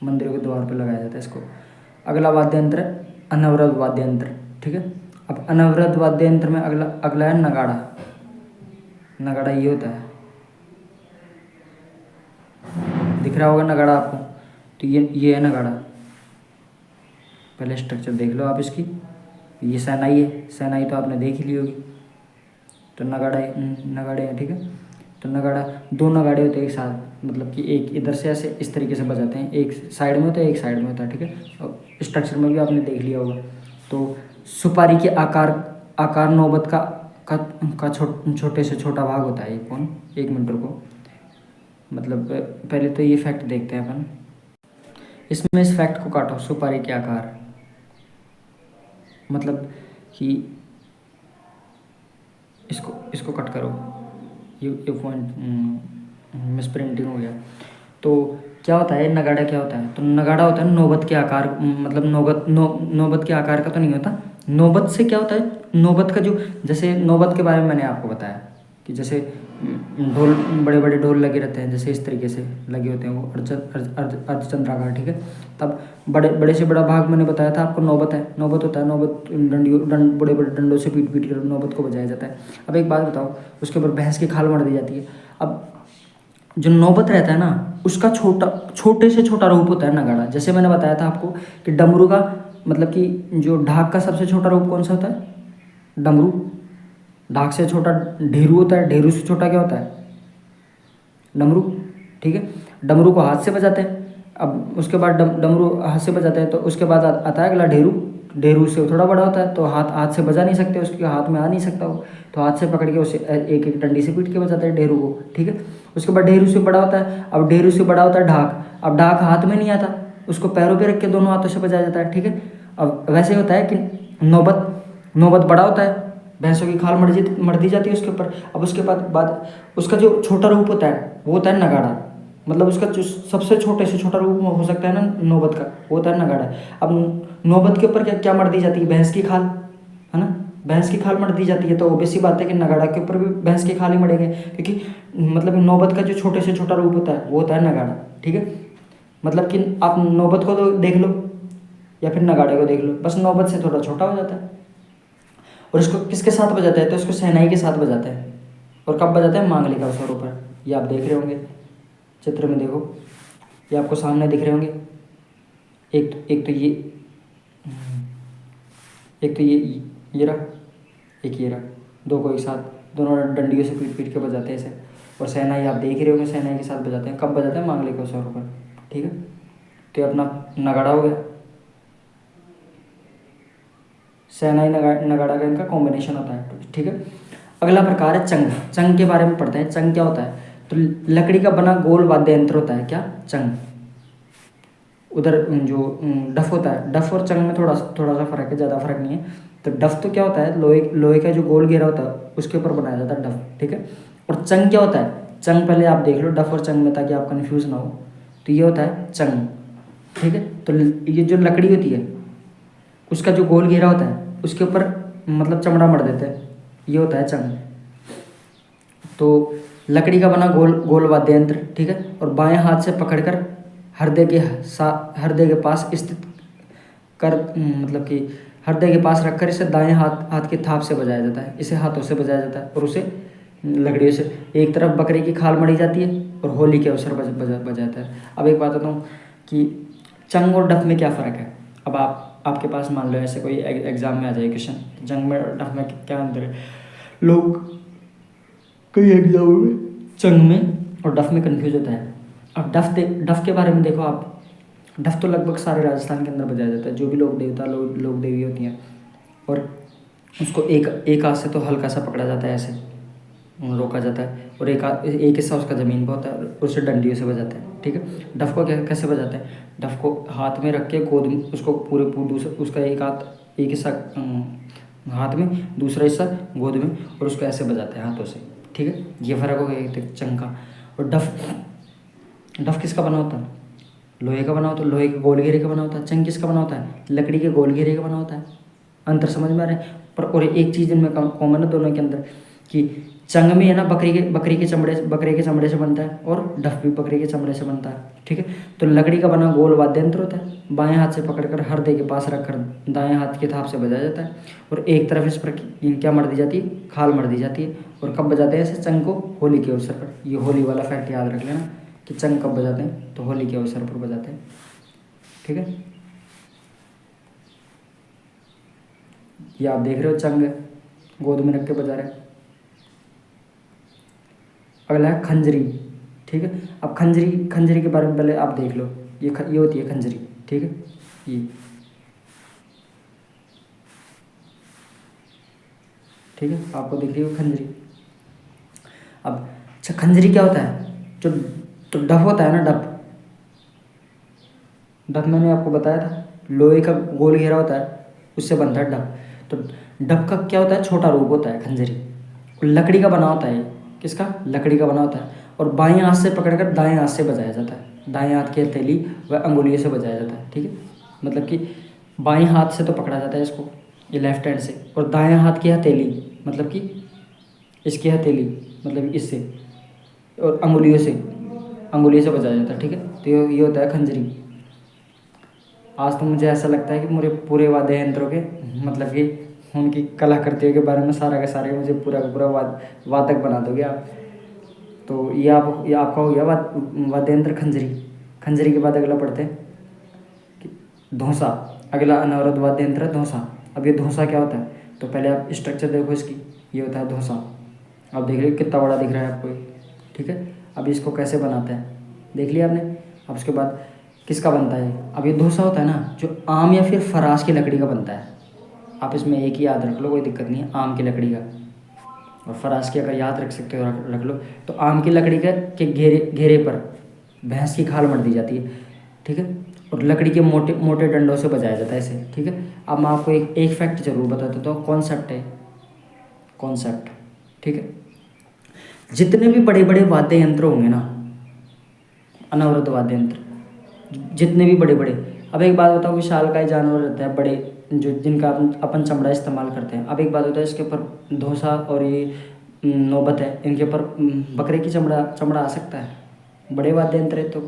मंदिरों के द्वार पर लगाया जाता है इसको। अगला वाद्य यंत्र है अनवरत वाद्य यंत्र, ठीक है। अब अनवरत वाद्य यंत्र में अगला है नगाड़ा। नगाड़ा ये होता है, दिख रहा होगा नगाड़ा आपको। तो ये है नगाड़ा। पहले स्ट्रक्चर देख लो आप इसकी। ये शहनाई है, शहनाई तो आपने देख ही ली होगी। तो नगाड़े हैं, ठीक है। तो नगाड़ा, 2 नगाड़े होते हैं एक साथ, मतलब कि एक इधर से ऐसे इस तरीके से बजाते हैं, एक साइड में होता है एक साइड में होता है, ठीक है। और स्ट्रक्चर में भी आपने देख लिया होगा। तो सुपारी के आकार नौबत का छोटे से छोटा भाग होता है। कौन? 1 मिनट रुको, मतलब पहले तो ये फैक्ट देखते हैं अपन। इसमें इस फैक्ट को काटो, सुपारी के आकार, मतलब कि इसको कट करो, ये पॉइंट मिस प्रिंटिंग हो गया। तो क्या होता है नगाड़ा? क्या होता है? तो नगाड़ा होता है नौबत के आकार, मतलब नौबत के आकार का तो नहीं होता। नौबत से क्या होता है? नौबत का जो, जैसे नौबत के बारे में मैंने आपको बताया कि जैसे ढोल, बड़े बड़े ढोल लगे रहते हैं, जैसे इस तरीके से लगे होते हैं वो अर्धचंद्राकार, ठीक है। तब बड़े से बड़ा भाग मैंने बताया था आपको नौबत है, नौबत होता है। नौबत बड़े बड़े डंडों से पीट पीट कर नौबत को बजाया जाता है। अब एक बात बताओ, उसके ऊपर भैंस की खाल मर दी जाती है। अब जो नौबत रहता है ना, उसका छोटे से छोटा रूप होता है नगाड़ा। जैसे मैंने बताया था आपको कि डमरू का, मतलब कि जो ढाक का सबसे छोटा रूप कौन सा होता है? डमरू। ढाक से छोटा ढेरू होता है, ढेरू से छोटा क्या होता है? डमरू, ठीक है। डमरू को हाथ से बजाते हैं। अब उसके बाद डमरू हाथ से बजाते हैं, तो उसके बाद आता है अगला ढेरू। ढेरू से थोड़ा बड़ा होता है, तो हाथ से बजा नहीं सकते, उसके हाथ में आ नहीं सकता वो, तो हाथ से पकड़ के उसे एक एक डंडी से पीट के बजाते हैं ढेरू को, ठीक है। उसके बाद ढेरू से बड़ा होता है। अब ढेरू से बड़ा होता है ढाक। अब ढाक हाथ में नहीं आता, उसको पैरों पे रख के दोनों हाथों से बजाया जाता है, ठीक है। अब वैसे होता है कि नौबत बड़ा होता है, भैंसों की खाल मर दी जाती है उसके ऊपर। अब उसके बाद उसका जो छोटा रूप होता है वो होता है नगाड़ा। मतलब उसका जो सबसे छोटे से छोटा रूप हो सकता है ना नौबत का, वो होता है नगाड़ा। अब नौबत के ऊपर क्या क्या मर दी जाती है? भैंस की खाल, है ना। भैंस की खाल मर दी जाती है, तो ऑब्वियस सी बात है कि नगाड़ा के ऊपर भी भैंस की खाल ही मरेंगे, क्योंकि मतलब नौबत का जो छोटे से छोटा रूप होता है वो होता है नगाड़ा, ठीक है। मतलब कि आप नौबत को तो देख लो या फिर नगाड़े को देख लो, बस नौबत से थोड़ा छोटा हो जाता है। और इसको किसके साथ बजाते हैं? तो इसको शहनाई के साथ बजाते हैं। और कब बजाते हैं? मांगलिक अवसरों पर। ये आप देख रहे होंगे, चित्र में देखो, ये आपको सामने दिख रहे होंगे। एक तो ये रहा, एक ये रहा, 2 को एक साथ दोनों डंडियों से पीट पीट के बजाते हैं इसे। और शहनाई आप देख ही रहे होंगे, शहनाई के साथ बजाते हैं। कब बजाते हैं? मांगलिक अवसरों पर, ठीक है। तो ये अपना नगाड़ा हो गया। शहनाई नगाड़ा का इनका कॉम्बिनेशन होता है, ठीक है। अगला प्रकार है चंग। चंग के बारे में पढ़ते हैं। चंग क्या होता है? तो लकड़ी का बना गोल वाद्य यंत्र होता है, क्या? चंग। उधर जो डफ होता है, डफ और चंग में थोड़ा सा फर्क है, ज़्यादा फर्क नहीं है। तो डफ तो क्या होता है? लोहे का जो गोल घेरा होता है उसके ऊपर बनाया जाता है डफ, ठीक है। और चंग क्या होता है? चंग पहले आप देख लो डफ और चंग में, ताकि आप कन्फ्यूज़ ना हो। तो ये होता है चंग, ठीक है। तो ये जो लकड़ी होती है उसका जो गोल घेरा होता है उसके ऊपर मतलब चमड़ा मढ़ देते हैं, ये होता है चंग। तो लकड़ी का बना गोल वाद्य यंत्र, ठीक है। और बाएं हाथ से पकड़कर हृदय के पास स्थित कर मतलब कि हृदय के पास रखकर इसे दाएं हाथ के थाप से बजाया जाता है। इसे हाथों से बजाया जाता है और उसे लकड़ियों से। एक तरफ बकरे की खाल मढ़ी जाती है और होली के अवसर बजाता है। अब एक बात बताता हूँ कि चंग और डफ में क्या फ़र्क है। अब आपके पास मान लो ऐसे कोई एग्जाम में आ जाए क्वेश्चन, चंग में और डफ में क्या अंतर है। लोग कई एग्जामों में चंग में और डफ में कन्फ्यूज होता है। अब डफ के बारे में देखो आप। डफ तो लगभग सारे राजस्थान के अंदर बजाया जाता है, जो भी लोग देवता लोग देवी होती हैं। और उसको एक हाथ से तो हल्का सा पकड़ा जाता है, ऐसे रोका जाता है। और एक हिस्सा उसका ज़मीन पर होता है और उसे डंडियों से बजाते हैं, ठीक है। डफ को कैसे बजाते हैं? डफ को हाथ में रख के गोद में उसको उसका एक हिस्सा हाथ में, दूसरा हिस्सा गोद में, और उसको ऐसे बजाते हैं हाथों से, ठीक है। ये फ़र्क हो गया चंग का। और डफ किसका बना होता है? लोहे का बना होता है, लोहे के गोल घेरे का बना होता है। चंग किसका बना होता है? लकड़ी के गोल घेरे का बना होता है। अंतर समझ में आ रहा है? पर और एक चीज़ इनमें कॉमन है दोनों के अंदर, कि चंग में है ना बकरी के चमड़े से बनता है, और डफ भी बकरी के चमड़े से बनता है, ठीक है। तो लकड़ी का बना गोल वाद्य यंत्र होता है, बाएं हाथ से पकड़कर हृदय के पास रखकर दाएं हाथ के थाप से बजाया जाता है। और एक तरफ इस पर क्या मढ़ दी जाती है? खाल मढ़ दी जाती है। और कब बजाते हैं ऐसे चंग को? होली के अवसर पर। ये होली वाला फैक्ट याद रख लेना कि चंग कब बजाते हैं? तो होली के अवसर पर बजाते हैं, ठीक है। ये आप देख रहे हो चंग गोद में रख के बजा रहे हैं। अगला है खंजरी, ठीक है। अब खंजरी के बारे में पहले आप देख लो। ये होती है खंजरी, ठीक है। ये ठीक है, आपको दिख रही हो खंजरी। अब अच्छा, खंजरी क्या होता है? जो तो डफ होता है ना, डफ मैंने आपको बताया था, लोहे का गोल घेरा होता है, उससे बनता है डफ। तो डफ का क्या होता है? छोटा रूप होता है खंजरी। लकड़ी का बना होता है। किसका? लकड़ी का बना होता है। और बाएं हाथ से पकड़कर दाएं हाथ से बजाया जाता है। दाएं हाथ की हथेली व अंगुलियों से बजाया जाता है, ठीक है। मतलब कि बाएं हाथ से तो पकड़ा जाता है इसको, ये लेफ्ट हैंड से, और दाएं हाथ की हथेली मतलब कि इसकी हथेली मतलब इससे, और अंगुलियों से बजाया जाता है, ठीक है। तो ये होता है खंजरी। आज तो मुझे ऐसा लगता है कि मुझे पूरे वाद्य यंत्रों के मतलब कि उनकी कलाकृतियों के बारे में सारा का सारे मुझे पूरा का पूरा वादक बना दोगे आप। तो ये आपका हो गया वाद्य यंत्र खंजरी। खंजरी के बाद अगला पढ़ते हैं कि धौंसा। अगला अनवरत वाद्य यंत्र है धौंसा। अब ये धौंसा क्या होता है? तो पहले आप स्ट्रक्चर देखो इसकी। ये होता है धौंसा। आप देख रहे हो कितना बड़ा दिख रहा है आपको, ठीक है। अब इसको कैसे बनाते हैं देख लिया आपने। अब उसके बाद किसका बनता है? अब ये धौंसा होता है ना, जो आम या फिर फरास की लकड़ी का बनता है। आप इसमें एक ही याद रख लो, कोई दिक्कत नहीं है, आम की लकड़ी का। और फरास की अगर याद रख सकते हो रख लो। तो आम की लकड़ी के घेरे पर भैंस की खाल मढ़ दी जाती है, ठीक है। और लकड़ी के मोटे मोटे डंडों से बजाया जाता है इसे, ठीक है। अब मैं आपको एक फैक्ट जरूर बता देता हूँ, कॉन्सेप्ट, ठीक है। जितने भी बड़े बड़े वाद्य यंत्र होंगे ना, अनवरत वाद्य यंत्र, जितने भी बड़े बड़े। अब एक बात बताओ, विशालकाय जानवर रहते हैं बड़े, जो जिनका अपन चमड़ा इस्तेमाल करते हैं। अब एक बात होता है, इसके ऊपर धौंसा और ये नौबत है, इनके ऊपर बकरे की चमड़ा आ सकता है। बड़े वाद्य यंत्र है तो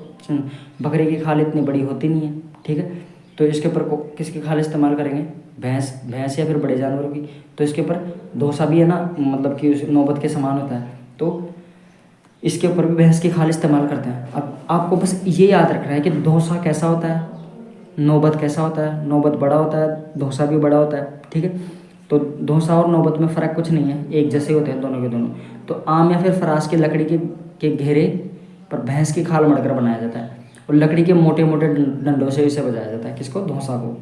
बकरे की खाल इतनी बड़ी होती नहीं है, ठीक है। तो इसके ऊपर किसकी खाल इस्तेमाल करेंगे? भैंस या फिर बड़े जानवरों की। तो इसके ऊपर धौंसा भी है ना, मतलब कि उस नौबत के समान होता है, तो इसके ऊपर भी भैंस की खाल इस्तेमाल करते हैं। अब आपको बस ये याद रखना है कि धौंसा कैसा होता है, नौबत कैसा होता है। नौबत बड़ा होता है, धौंसा भी बड़ा होता है, ठीक है। तो धौंसा और नौबत में फ़र्क कुछ नहीं है, एक जैसे होते हैं दोनों के दोनों। तो आम या फिर फरास की लकड़ी के के घेरे पर भैंस की खाल मढ़कर बनाया जाता है और लकड़ी के मोटे मोटे डंडों से इसे बजाया जाता है। किसको? धौंसा को।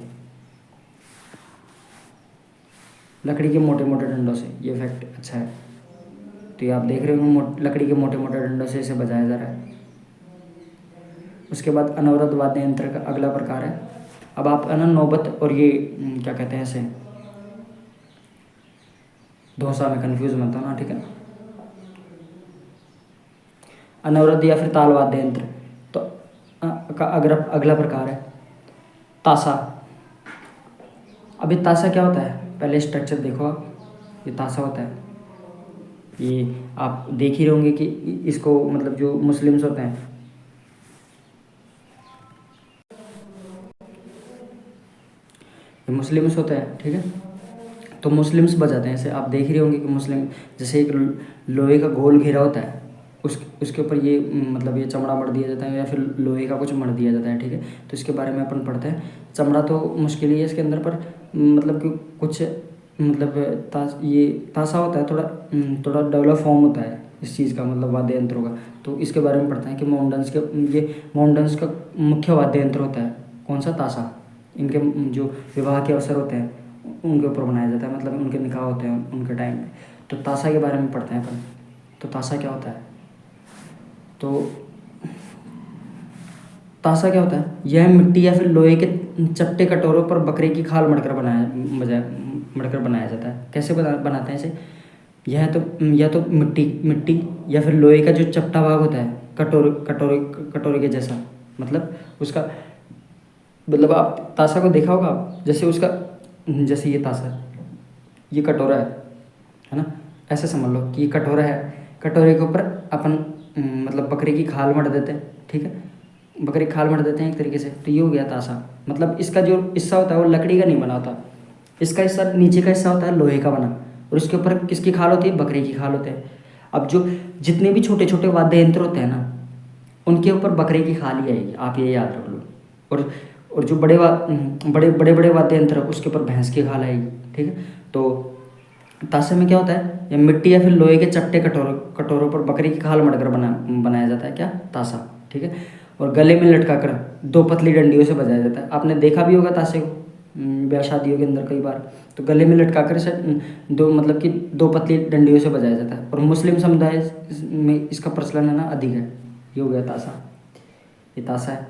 लकड़ी के मोटे मोटे डंडों से, ये फैक्ट अच्छा है। तो ये आप देख रहे हो, लकड़ी के मोटे मोटे डंडों से इसे बजाया जा रहा है। उसके बाद अनवरत वाद्य यंत्र का अगला प्रकार है। अब आप है ना नौबत और ये क्या कहते हैं इसे, धौंसा में कंफ्यूज मत होना, ठीक है। अनवरत या फिर ताल वाद्य यंत्र तो का अगला प्रकार है ताशा। अभी ताशा क्या होता है, पहले स्ट्रक्चर देखो आप। ये ताशा होता है, ये आप देख ही रहोगे कि इसको मतलब जो मुस्लिम्स होते हैं, ये मुस्लिम्स होते हैं, ठीक है। तो मुस्लिम्स बजाते हैं इसे, आप देख ही होंगे कि मुस्लिम जैसे एक लोहे का गोल घेरा होता है, उसके ऊपर ये मतलब ये चमड़ा मढ़ दिया जाता है या फिर लोहे का कुछ मढ़ दिया जाता है, ठीक है। तो इसके बारे में अपन पढ़ते हैं। चमड़ा तो मुश्किल ही है इसके अंदर, पर मतलब कि कुछ मतलब ये ताशा होता है, थोड़ा डेवलप फॉर्म होता है इस चीज़ का, मतलब वाद्य यंत्रों का। तो इसके बारे में पढ़ते हैं कि माउंटेन्स का मुख्य वाद्य यंत्र होता है कौन सा? ताशा। इनके जो विवाह के अवसर होते हैं उनके ऊपर बनाया जाता है, मतलब उनके निकाह होते हैं उनके टाइम पे। तो ताशा के बारे में पढ़ते हैं अपन। तो ताशा क्या होता है? तो ताशा क्या होता है? यह मिट्टी या फिर लोहे के चपटे कटोरों पर बकरे की खाल मढ़कर बनाया जाता है। कैसे बनाते हैं इसे? या तो मिट्टी या फिर लोहे का जो चपटा भाग होता है कटोरे के जैसा, मतलब उसका, मतलब आप ताशा को देखा होगा आप, जैसे ये ताशा, ये कटोरा है ना, ऐसे समझ लो कि ये कटोरा है। कटोरे के ऊपर अपन मतलब बकरे की खाल मढ़ देते हैं, ठीक है। बकरे की खाल मढ़ देते हैं एक तरीके से। तो ये हो गया ताशा। मतलब इसका जो हिस्सा होता है वो लकड़ी का नहीं बना होता, इसका हिस्सा नीचे का हिस्सा होता है लोहे का बना, और उसके ऊपर किसकी खाल होती है? बकरे की खाल होती है। अब जो जितने भी छोटे छोटे वाद्य यंत्र होते हैं ना, उनके ऊपर बकरे की खाल ही आएगी, आप ये याद रख लो। और जो बड़े बड़े वाद्य यंत्र है उसके ऊपर भैंस की खाल आएगी, ठीक है। तो ताशे में क्या होता है? या मिट्टी या फिर लोहे के चपटे कटोरों पर बकरी की खाल मढ़कर बनाया जाता है क्या? ताशा, ठीक है। और गले में लटका कर 2 पतली डंडियों से बजाया जाता है। आपने देखा भी होगा ताशे को ब्याह शादियों के अंदर कई बार। तो गले में लटका कर इसे 2 पतली डंडियों से बजाया जाता है। और मुस्लिम समुदाय में इसका प्रचलन है ना अधिक है। ये हो गया ताशा। ये ताशा है,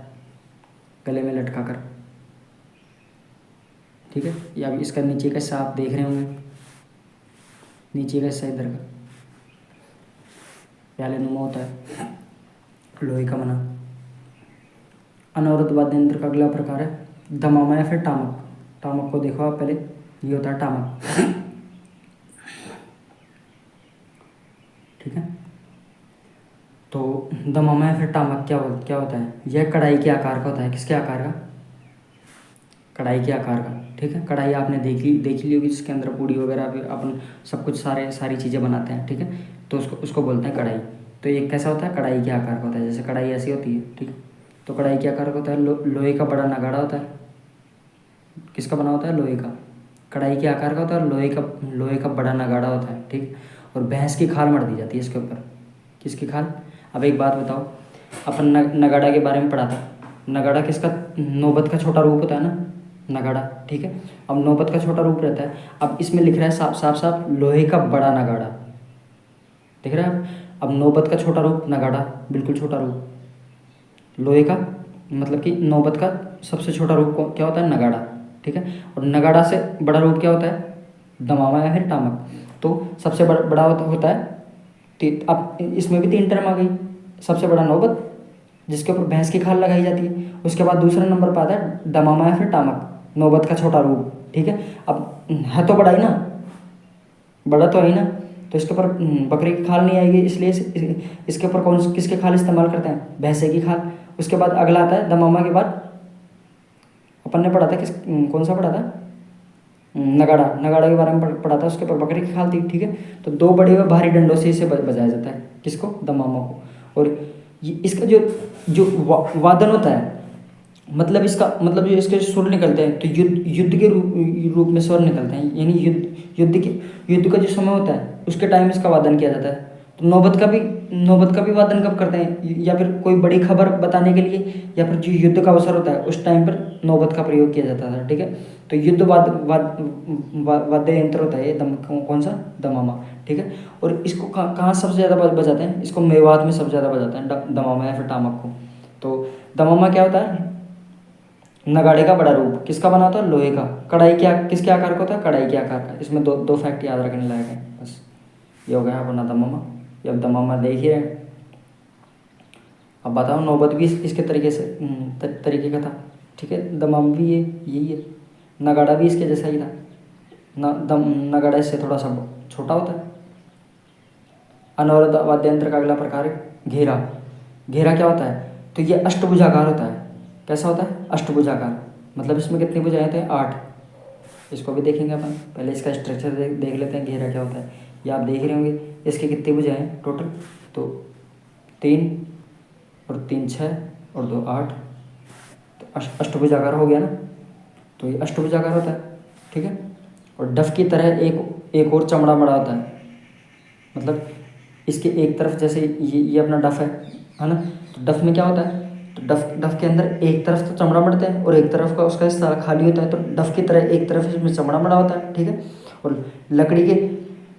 गले में लटका कर, ठीक है। या इसका नीचे का हिस्सा आप देख रहे होंगे, नीचे का हिस्सा इधर का प्याले नुमा होता है, लोहे का बना। अनवरत वाद्य यंत्र का अगला प्रकार है दमामा या फिर टामक। टामक को देखो आप पहले, ये होता है टामक, ठीक है। तो दमामा या फिर टामक क्या होता है? यह कढ़ाई के आकार का होता है। किसके आकार का? कढ़ाई के आकार का, ठीक है। कढ़ाई आपने देख ली होगी, जिसके अंदर पूड़ी वगैरह भी अपन सब कुछ सारी चीज़ें बनाते हैं, ठीक है। तो उसको बोलते हैं कढ़ाई। तो ये कैसा होता है? कढ़ाई के आकार का होता है। जैसे कढ़ाई ऐसी होती है, ठीक है। तो कढ़ाई के आकार का होता है। लोहे का बड़ा नगाड़ा होता है। किसका बना होता है? लोहे का। कढ़ाई के आकार का होता है और लोहे का बड़ा नगाड़ा होता है, ठीक। और भैंस की खाल मढ़ दी जाती है इसके ऊपर। किसकी खाल? अब एक बात बताओ, अपन नगाड़ा के बारे में पढ़ा था। नगाड़ा किसका? नौबत का छोटा रूप होता है ना, नगाड़ा, ठीक है। अब नौबत का छोटा रूप रहता है। अब इसमें लिख रहा है साफ लोहे का बड़ा नगाड़ा, दिख रहा है आप? अब नौबत का छोटा रूप नगाड़ा, बिल्कुल छोटा रूप। लोहे का मतलब कि नौबत का सबसे छोटा रूप क्या होता है? नगाड़ा, ठीक है। और नगाड़ा से बड़ा रूप क्या होता है? दमामा या फिर टामक। तो सबसे बड़ा होता है। अब इसमें भी 3 टर्म आ गई। सबसे बड़ा नौबत, जिसके ऊपर भैंस की खाल लगाई जाती है। उसके बाद दूसरा नंबर पर आता है दमामा या फिर टामक, नौबत का छोटा रूप, ठीक है। अब है तो बड़ा ही ना, बड़ा तो है ना, तो इसके ऊपर बकरी की खाल नहीं आएगी, इसलिए इसके ऊपर किसके खाल इस्तेमाल करते हैं? भैंसे की खाल। उसके बाद अगला आता है दमामा के बाद अपन ने पढ़ा था कौन सा पढ़ा था? नगाड़ा के बारे में पढ़ा था। उसके ऊपर बकरी की खाल थी, ठीक है। तो 2 बड़े व भारी डंडों से इसे बजाया जाता है। किसको? दमामा को। और इसका जो वादन होता है, मतलब जो इसके सुर निकलते हैं, तो युद्ध के रूप में स्वर निकलते हैं। यानी युद्ध का जो समय होता है उसके टाइम इसका वादन किया जाता है। तो नौबत का भी वादन कब करते हैं, या फिर कोई बड़ी खबर बताने के लिए, या फिर जो युद्ध का अवसर होता है उस टाइम पर नौबत का प्रयोग किया जाता था। ठीक है, तो युद्ध वाद्य यंत्र होता है ये कौन सा, दमामा। ठीक है, और इसको कहाँ सबसे ज़्यादा बजाते हैं, इसको मेवात में सबसे ज़्यादा बजाते हैं दमामा या फिर टामक को। तो दमामा क्या होता है, नगाड़े का बड़ा रूप, किसका बना होता है, लोहे का। कढ़ाई क्या किसके आकार का होता है, कढ़ाई के आकार का। इसमें दो फैक्ट याद रखने लायक है बस। ये हो गया अपना दमामा। ये अब दमामा देख ही रहे हैं। अब बताओ नौबत भी इसके तरीके का था। ठीक है, दमामा भी यही है। नगाड़ा भी इसके जैसा ही था। नगाड़ा इससे थोड़ा सा छोटा होता है। अनवरत वाद्य यंत्र का अगला प्रकार है घेरा। घेरा क्या होता है, तो ये अष्टभुजाकार होता है। कैसा होता है, अष्टभुजाकार। मतलब इसमें कितनी भुजाएं थे, 8। इसको भी देखेंगे अपन, पहले इसका स्ट्रक्चर देख लेते हैं, घेरा क्या होता है। ये आप देख रहे होंगे इसके कितनी भुजाएं टोटल, तो 3 और 3 6 और 2 8, तो अष्टभुजाकार हो गया ना। तो ये अष्टभुजाकार होता है। ठीक है, और डफ की तरह एक और चमड़ा मड़ा होता है। मतलब इसके एक तरफ जैसे ये अपना डफ है ना, तो डफ में क्या होता है, तो डफ के अंदर एक तरफ तो चमड़ा मड़ते हैं और एक तरफ का उसका हिस्सा खाली होता है। तो डफ की तरह एक तरफ इसमें चमड़ा मड़ा होता है। ठीक है, और लकड़ी के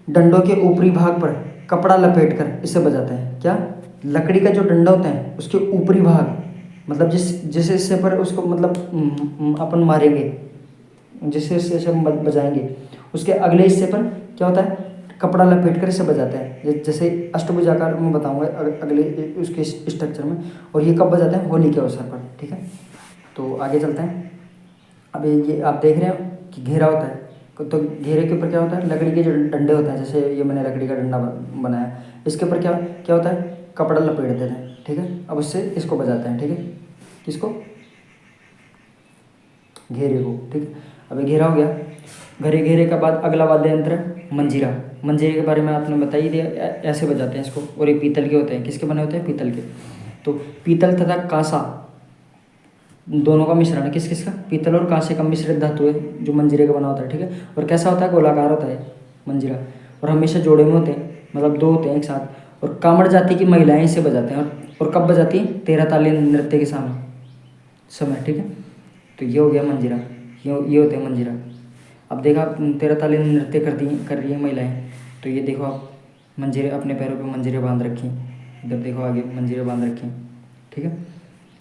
डंडों के ऊपरी भाग पर कपड़ा लपेट कर इसे बजाते हैं। क्या, लकड़ी का जो डंडा होता है उसके ऊपरी भाग, मतलब जिस हिस्से पर उसको मतलब अपन मारेंगे, जिस हिस्से से हम बजाएंगे, उसके अगले हिस्से पर क्या होता है, कपड़ा लपेट कर इसे बजाते हैं। जैसे अष्टभुजाकार में बताऊंगा अगले उसके स्ट्रक्चर में। और ये कब बजाते हैं, होली के अवसर पर। ठीक है, तो आगे चलते हैं। अब ये आप देख रहे हो कि घेरा होता है, तो घेरे के ऊपर क्या होता है, लकड़ी के जो डंडे होते हैं, जैसे ये मैंने लकड़ी का डंडा बनाया, इसके ऊपर क्या क्या होता है, कपड़ा लपेट देते हैं। ठीक है, अब उससे इसको बजाते हैं। ठीक है, किसको, घेरे को। ठीक है, अब ये घेरा हो गया। घेरे का बाद अगला वाद्य यंत्र है मंजीरा। मंजीरे के बारे में आपने बता ही दिया, ऐसे बजाते हैं इसको। और ये पीतल के होते हैं, किसके बने होते हैं, पीतल के। तो पीतल तथा कांसा दोनों का मिश्रण है, किसका, पीतल और कांसे का मिश्रित धातु है जो मंजीरे का बना होता है। ठीक है, और कैसा होता है, गोलाकार होता है मंजीरा, और हमेशा जोड़े में होते हैं, मतलब 2 होते हैं एक साथ। और कामड़ जाति की महिलाएं इसे बजाते हैं, और कब बजाती हैं, 13 ताली नृत्य के समय। ठीक है, तो ये हो गया मंजीरा, ये होते हैं मंजीरा। अब देखा 13 ताली नृत्य कर रही है महिलाएं, तो ये देखो आप मंजीरे, अपने पैरों पे मंजीरे बांध रखी, इधर देखो आगे मंजीरे बांध रखी। ठीक है,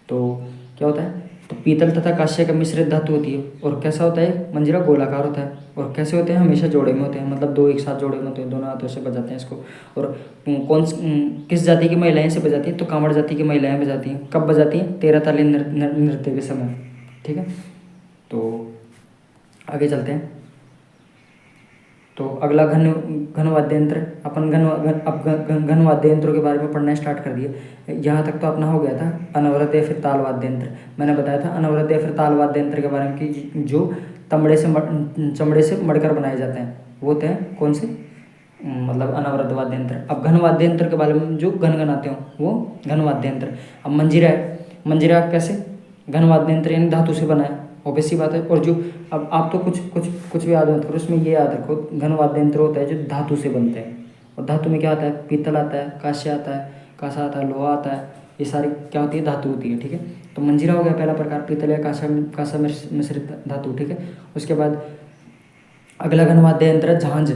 तो क्या होता है, तो पीतल तथा कांस्य का मिश्रित धातु होती है। और कैसा होता है, मंजीरा गोलाकार होता है। और कैसे होते हैं, हमेशा जोड़े में होते हैं, मतलब 2 एक साथ जोड़े में होते हैं, दोनों हाथों से बजाते हैं इसको। और किस जाति की महिलाएं से बजाती हैं, तो कामड़ जाति की महिलाएं बजाती हैं। कब बजाती हैं, 13 ताली नृत्य के समय। ठीक है, तो आगे चलते हैं। तो अगला घन वाद्य यंत्र, अपन घन वाद्य यंत्रों के बारे में पढ़ना स्टार्ट कर दिए। यहाँ तक तो अपना हो गया था अनवरत या फिर ताल वाद्य यंत्र। मैंने बताया था अनवरत या फिर ताल वाद्य यंत्र के बारे में कि जो चमड़े से मड़कर बनाए जाते हैं, वो होते हैं कौन से, मतलब अनवरत वाद्य यंत्र। अब घन वाद्य यंत्र के बारे में जो गनगनाते हो वो घन वाद्य यंत्र। अब मंजीरा है, मंजीरा कैसे, घन वाद्य यंत्र यानी धातु से बना है, ऑब्वियस सी बात है। और जो अब आप तो कुछ भी याद मत करो, उसमें ये याद रखो, घन वाद्य यंत्र होता है जो धातु से बनते हैं। और धातु में क्या आता है, पीतल आता है, कांस्य आता है, कांसा आता है, लोहा आता है, ये सारी क्या होती है, धातु होती है। ठीक है, तो मंजीरा हो गया पहला प्रकार, पीतल या कांसा मिश्रित धातु। ठीक है, उसके बाद अगला घन वाद्य यंत्र है झांझ।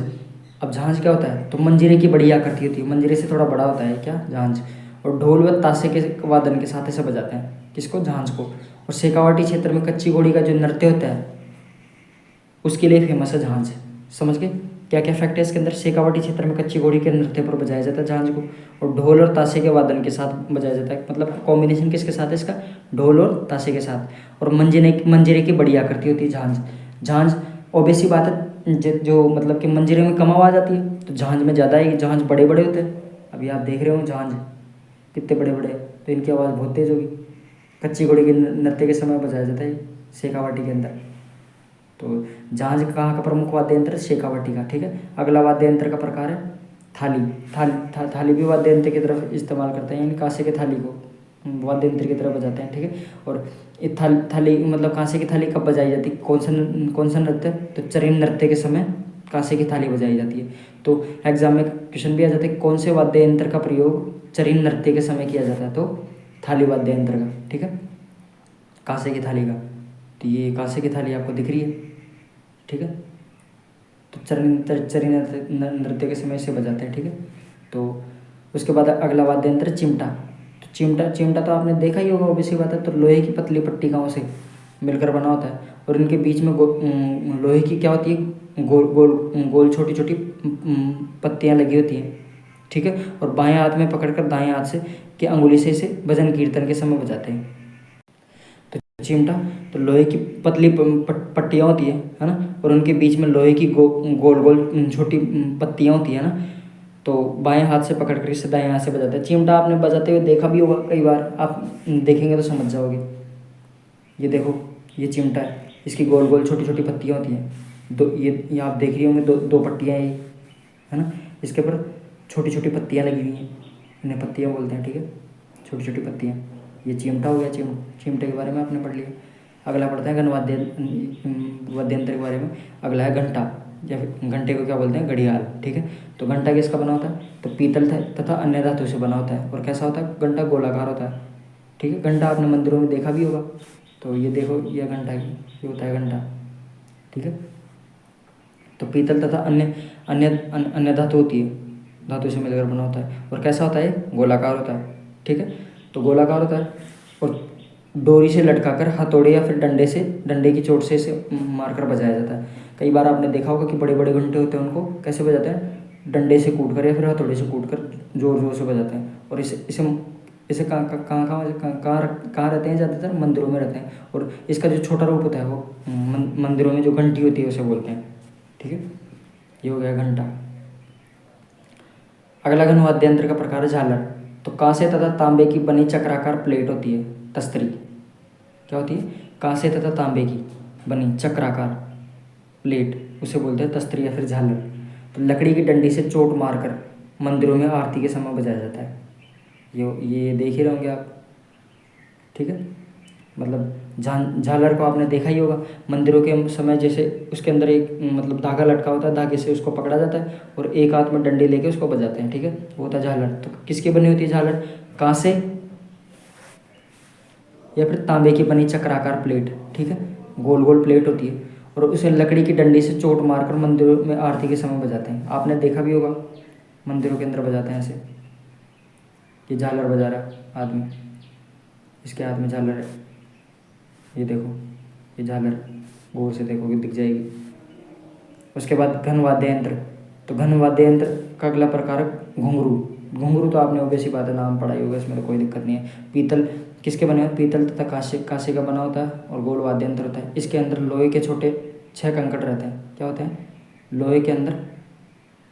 अब झांझ क्या होता है, तो मंजीरे की बड़ी आकृति होती है, मंजीरे से थोड़ा बड़ा होता है क्या, झांझ। और ढोल व ताशे के वादन के साथ ऐसे बजाते हैं, किसको, झांझ को। और शेखावाटी क्षेत्र में कच्ची घोड़ी का जो नृत्य होता है उसके लिए फेमस है झांझ। समझ गए क्या क्या फैक्ट है इसके अंदर। शेखावाटी क्षेत्र में कच्ची घोड़ी के नृत्य पर बजाया जाता है झांझ को, और ढोल और ताशे के वादन के साथ बजाया जाता है। मतलब कॉम्बिनेशन किसके साथ है इसका, ढोल और ताशे के साथ। और मंजीरे की बड़ी आकृति होती है झांझ। झांझ ऑब्वियस सी बात है, जो मतलब कि मंजीरे में कम आवाज़ आती है, तो झांझ में ज़्यादा है। झांझ बड़े बड़े होते हैं, अभी आप देख रहे हो झांझ कितने बड़े बड़े, तो इनकी आवाज़ बहुत तेज़ होगी। कच्ची घोड़ी के नृत्य के समय बजाया जाता है शेखावाटी के अंदर। तो झांझ कहाँ का प्रमुख वाद्य यंत्र, शेखावाटी का। ठीक है, अगला वाद्य यंत्र का प्रकार है थाली। थाली भी वाद्य यंत्र की तरफ इस्तेमाल करते हैं, यानी कांसे के थाली को वाद्य यंत्र की तरफ बजाते हैं। ठीक है, और ये थाली मतलब कांसे की थाली कब बजाई जाती है, कौन सा नृत्य, तो चरीन नृत्य के समय कांसे की थाली बजाई जाती है। तो एग्जाम में क्वेश्चन भी आ जाता है कौन से वाद्य यंत्र का प्रयोग चरिन नृत्य के समय किया जाता है, तो थाली वाद्य यंत्र का, ठीक है, कांसे की थाली का। तो ये कांसे की थाली आपको दिख रही है, ठीक है। तो चरिन नृत्य के समय से बजाते हैं, ठीक है। तो उसके बाद अगला वाद्य यंत्र चिमटा। तो चिमटा तो आपने देखा ही होगा, ऑब्वियसली बात है। तो लोहे की पतली पट्टिकाओं से मिलकर बना होता है और इनके बीच में लोहे की क्या होती है, गोल गोल गोल छोटी छोटी पत्तियाँ लगी होती हैं, ठीक है। और बाएं हाथ में पकड़कर दाएं हाथ से की अंगुली से इसे भजन कीर्तन के समय बजाते हैं। तो चिमटा तो लोहे की पतली पट्टियाँ होती है ना, और उनके बीच में लोहे की गोल गोल छोटी पत्तियाँ होती है ना। तो बाएं हाथ से पकड़ कर इसे दाएं हाथ से बजाते हैं। चिमटा आपने बजाते हुए देखा भी होगा कई बार, आप देखेंगे तो समझ जाओगे। ये देखो, ये चिमटा है, इसकी गोल गोल छोटी छोटी पत्तियाँ होती हैं। दो ये आप देख रही होंगे, दो पट्टियाँ ये है ना, इसके ऊपर छोटी छोटी पत्तियाँ लगी हुई हैं, इन्हें पत्तियाँ बोलते हैं, ठीक है, छोटी छोटी पत्तियाँ। ये चिमटा हो गया। चिमटे के बारे में आपने पढ़ लिया। अगला पढ़ते हैं वाद्य यंत्र के बारे में। अगला है घंटा, या फिर घंटे को क्या बोलते हैं, घड़ियाल, ठीक है। तो घंटा किसका बना होता है, तो पीतल तथा अन्य धातु से बना होता है। और कैसा होता है, घंटा गोलाकार होता है, ठीक है। घंटा आपने मंदिरों में देखा भी होगा। तो ये देखो, ये घंटा ये होता है घंटा, ठीक है। तो पीतल तथा अन्य धातु होती है, धातु से मिलकर बना होता है। और कैसा होता है, गोलाकार होता है, ठीक है। तो गोलाकार होता है और डोरी से लटकाकर हथौड़े या फिर डंडे की चोट से इसे मारकर बजाया जाता है। कई बार आपने देखा होगा कि बड़े बड़े घंटे होते हैं, उनको कैसे बजाते हैं, डंडे से कूट कर या फिर हथौड़े से कूट कर जोर जोर से बजाते हैं। और इसे कहाँ रहते हैं, ज़्यादातर मंदिरों में रहते हैं। और इसका जो छोटा रूप होता है वो मंदिरों में जो घंटी होती है उसे बोलते हैं, ठीक है। ये हो गया घंटा। अगला घन वाद्य यंत्र का प्रकार है झालर। तो कांसे तथा तांबे की बनी चक्राकार प्लेट होती है, तस्तरी। क्या होती है, कांसे तथा तांबे की बनी चक्राकार प्लेट, उसे बोलते हैं तस्तरी या फिर झालर। तो लकड़ी की डंडी से चोट मारकर मंदिरों में आरती के समय बजाया जाता है। ये देख ही रहे होंगे आप, ठीक है। मतलब झालर को आपने देखा ही होगा मंदिरों के समय, जैसे उसके अंदर एक मतलब धागा लटका होता है, धागे से उसको पकड़ा जाता है और एक हाथ में डंडी लेके उसको बजाते हैं, ठीक है, वो होता है झालर। तो किसकी बनी होती है झालर, कांसे या फिर तांबे की बनी चक्राकार प्लेट, ठीक है, गोल गोल प्लेट होती है और उसे लकड़ी की डंडी से चोट मारकर मंदिरों में आरती के समय बजाते हैं। आपने देखा भी होगा, मंदिरों के अंदर बजाते हैं ऐसे। ये झालर बजा रहा है आदमी, इसके हाथ में झालर है, ये देखो, ये झालर गौर से देखोगे दिख जाएगी। उसके बाद घन वाद्य यंत्र। तो घन वाद्य यंत्र का अगला प्रकार है घुंघरू। घुंघरू तो आपने ऑब्वियसली बात है, नाम पढ़ा ही होगा, इसमें तो कोई दिक्कत नहीं है। पीतल किसके बने होते, पीतल तथा कांसे का बना होता है और गोल वाद्य यंत्र होता है। इसके अंदर लोहे के छोटे 6 कंकड़ रहते हैं। क्या होते हैं, लोहे के अंदर,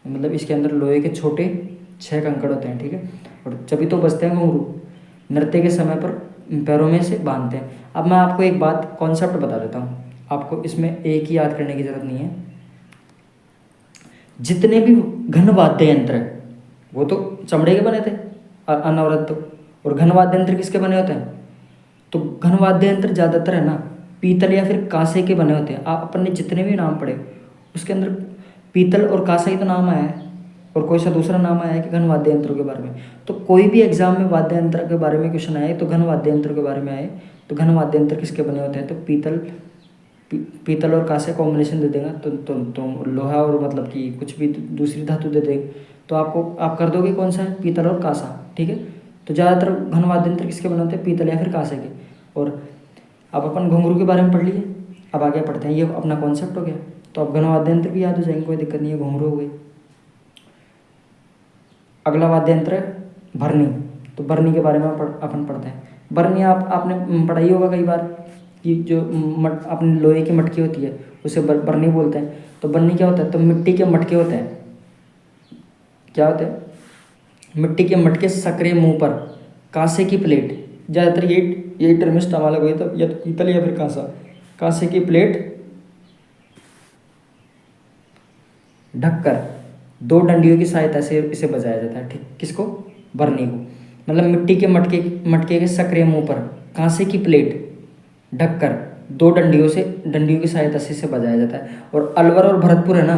मतलब इसके अंदर लोहे के छोटे 6 कंकड़ होते हैं, ठीक है। और जब तो बजते हैं घुंघरू, नृत्य के समय पर पैरों में से बांधते हैं। अब मैं आपको एक बात कॉन्सेप्ट बता देता हूँ, आपको इसमें एक ही याद करने की जरूरत नहीं है। जितने भी घन वाद्य यंत्र है वो तो चमड़े के बने थे अनवरत, और घन वाद्य यंत्र किसके बने होते हैं, तो घन वाद्य यंत्र ज़्यादातर है ना पीतल या फिर कांसे के बने होते हैं। आप अपन ने जितने भी नाम पढ़े उसके अंदर पीतल और कांसा ही तो नाम आया है, और कोई सा दूसरा नाम आया है कि घन वाद्य यंत्रों के बारे में। तो कोई भी एग्जाम में वाद्य यंत्र के बारे में क्वेश्चन आए तो घन वाद्य यंत्र के बारे में आए, तो घन वाद्य यंत्र किसके बने होते हैं, तो पीतल और कांसे कॉम्बिनेशन दे देगा तो लोहा और मतलब कि कुछ भी दूसरी धातु दे देंगे तो आप कर दोगे कौन सा है, पीतल और कांसा, ठीक है। तो ज़्यादातर घन वाद्य यंत्र किसके बने होते हैं, पीतल या फिर कांसे के। और अब अपन घुंघरू के बारे में पढ़ लिए, अब आगे पढ़ते हैं, ये अपना कॉन्सेप्ट हो गया। तो अब घन वाद्य यंत्र भी याद हो जाएंगे, कोई दिक्कत नहीं है, घुंघरू हो गई। अगला वाद्य यंत्र है भरनी। तो भरनी के बारे में अपन पढ़ते हैं। भरनी आपने पढ़ाई होगा कई बार कि जो अपने लोहे की मटकी होती है उसे भरनी बोलते हैं। तो भरनी क्या होता है, तो मिट्टी के मटके होते हैं। क्या होते हैं, मिट्टी के मटके, सकरे मुंह पर कांसे की प्लेट, ज़्यादातर ये टर्म इस्तेमाल हुए तो या तो पीतल या फिर कांसा, कांसे की प्लेट ढककर 2 डंडियों की सहायता से इसे बजाया जाता है, ठीक, किसको, भरनी को। मतलब मिट्टी के मटके के सक्रिय मुंह पर कांसे की प्लेट ढककर 2 डंडियों की सहायता से इसे बजाया जाता है। और अलवर और भरतपुर है ना,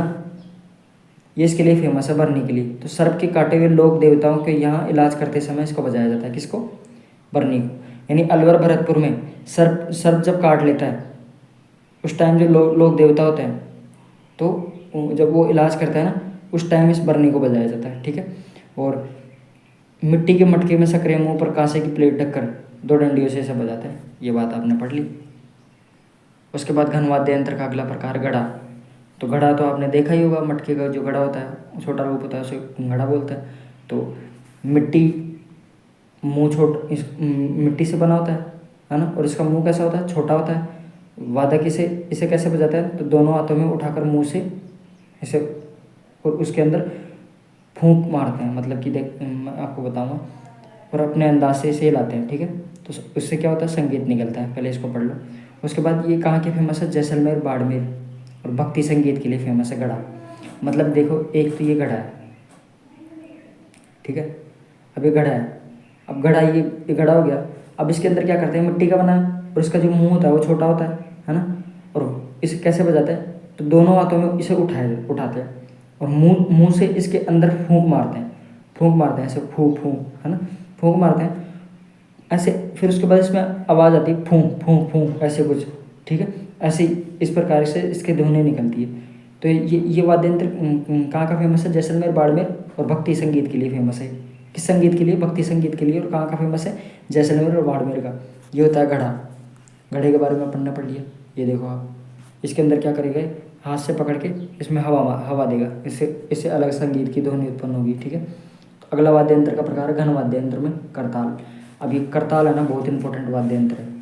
ये इसके लिए फेमस है, बरनी के लिए। तो सर्प के काटे हुए लोक देवताओं के यहाँ इलाज करते समय इसको बजाया जाता है, किसको? बरनी को। यानी अलवर भरतपुर में सर्प जब काट लेता है उस टाइम जो लोक देवता होते हैं, तो जब वो इलाज करता है ना, उस टाइम इस बरनी को बजाया जाता है, ठीक है। और मिट्टी के मटके में सक्रिय मुंह पर कांसे की प्लेट ढककर 2 डंडियों से इसे बजाते हैं। ये बात आपने पढ़ ली। उसके बाद घन वाद्य यंत्र का अगला प्रकार घड़ा। तो घड़ा तो आपने देखा ही होगा, मटके का जो घड़ा होता है, छोटा रूप होता है, उसे घड़ा बोलते हैं। तो मिट्टी मिट्टी से बना होता है ना, और इसका मुंह कैसा होता है? छोटा होता है। वादक इसे कैसे बजाता है? तो दोनों हाथों में उठाकर मुंह से इसे, और उसके अंदर फूंक मारते हैं, मतलब कि देख मैं आपको बताऊंगा, और अपने अंदाज से इसे हिलाते हैं, ठीक है। तो उससे क्या होता है? संगीत निकलता है। पहले इसको पढ़ लो। उसके बाद ये कहाँ के फेमस है? जैसलमेर, बाड़मेर, और भक्ति संगीत के लिए फेमस है घड़ा। मतलब देखो, एक तो ये घड़ा है, ठीक है। अब ये घड़ा है, अब घड़ा ये घड़ा हो गया। अब इसके अंदर क्या करते हैं? मिट्टी का बना है, और इसका जो मुंह होता है वो छोटा होता है ना। और इसे कैसे बजाते हैं? तो दोनों हाथों में इसे उठाते हैं, और मुंह से इसके अंदर फूंक मारते हैं ऐसे, फूंक है ना, फूंक मारते हैं ऐसे। फिर उसके बाद इसमें आवाज़ आती है, फूंक फूंक फूंक, ऐसे कुछ, ठीक है। ऐसे इस प्रकार से इसके ध्वनि निकलती है। तो ये वाद्य यंत्र कहाँ का फेमस है? जैसलमेर, बाड़मेर, और भक्ति संगीत के लिए फेमस है। किस संगीत के लिए? भक्ति संगीत के लिए। और कहाँ का फेमस है? जैसलमेर और बाड़मेर का। ये होता है घड़ा। घड़े के बारे में पढ़ना पड़ लिया। ये देखो आप, इसके अंदर क्या करेगा? हाथ से पकड़ के इसमें हवा देगा, इससे अलग संगीत की ध्वनि उत्पन्न होगी, ठीक है। तो अगला वाद्य यंत्र का प्रकार है घन वाद्य यंत्र में करताल। अब ये करताल है ना, बहुत इंपॉर्टेंट वाद्य यंत्र है,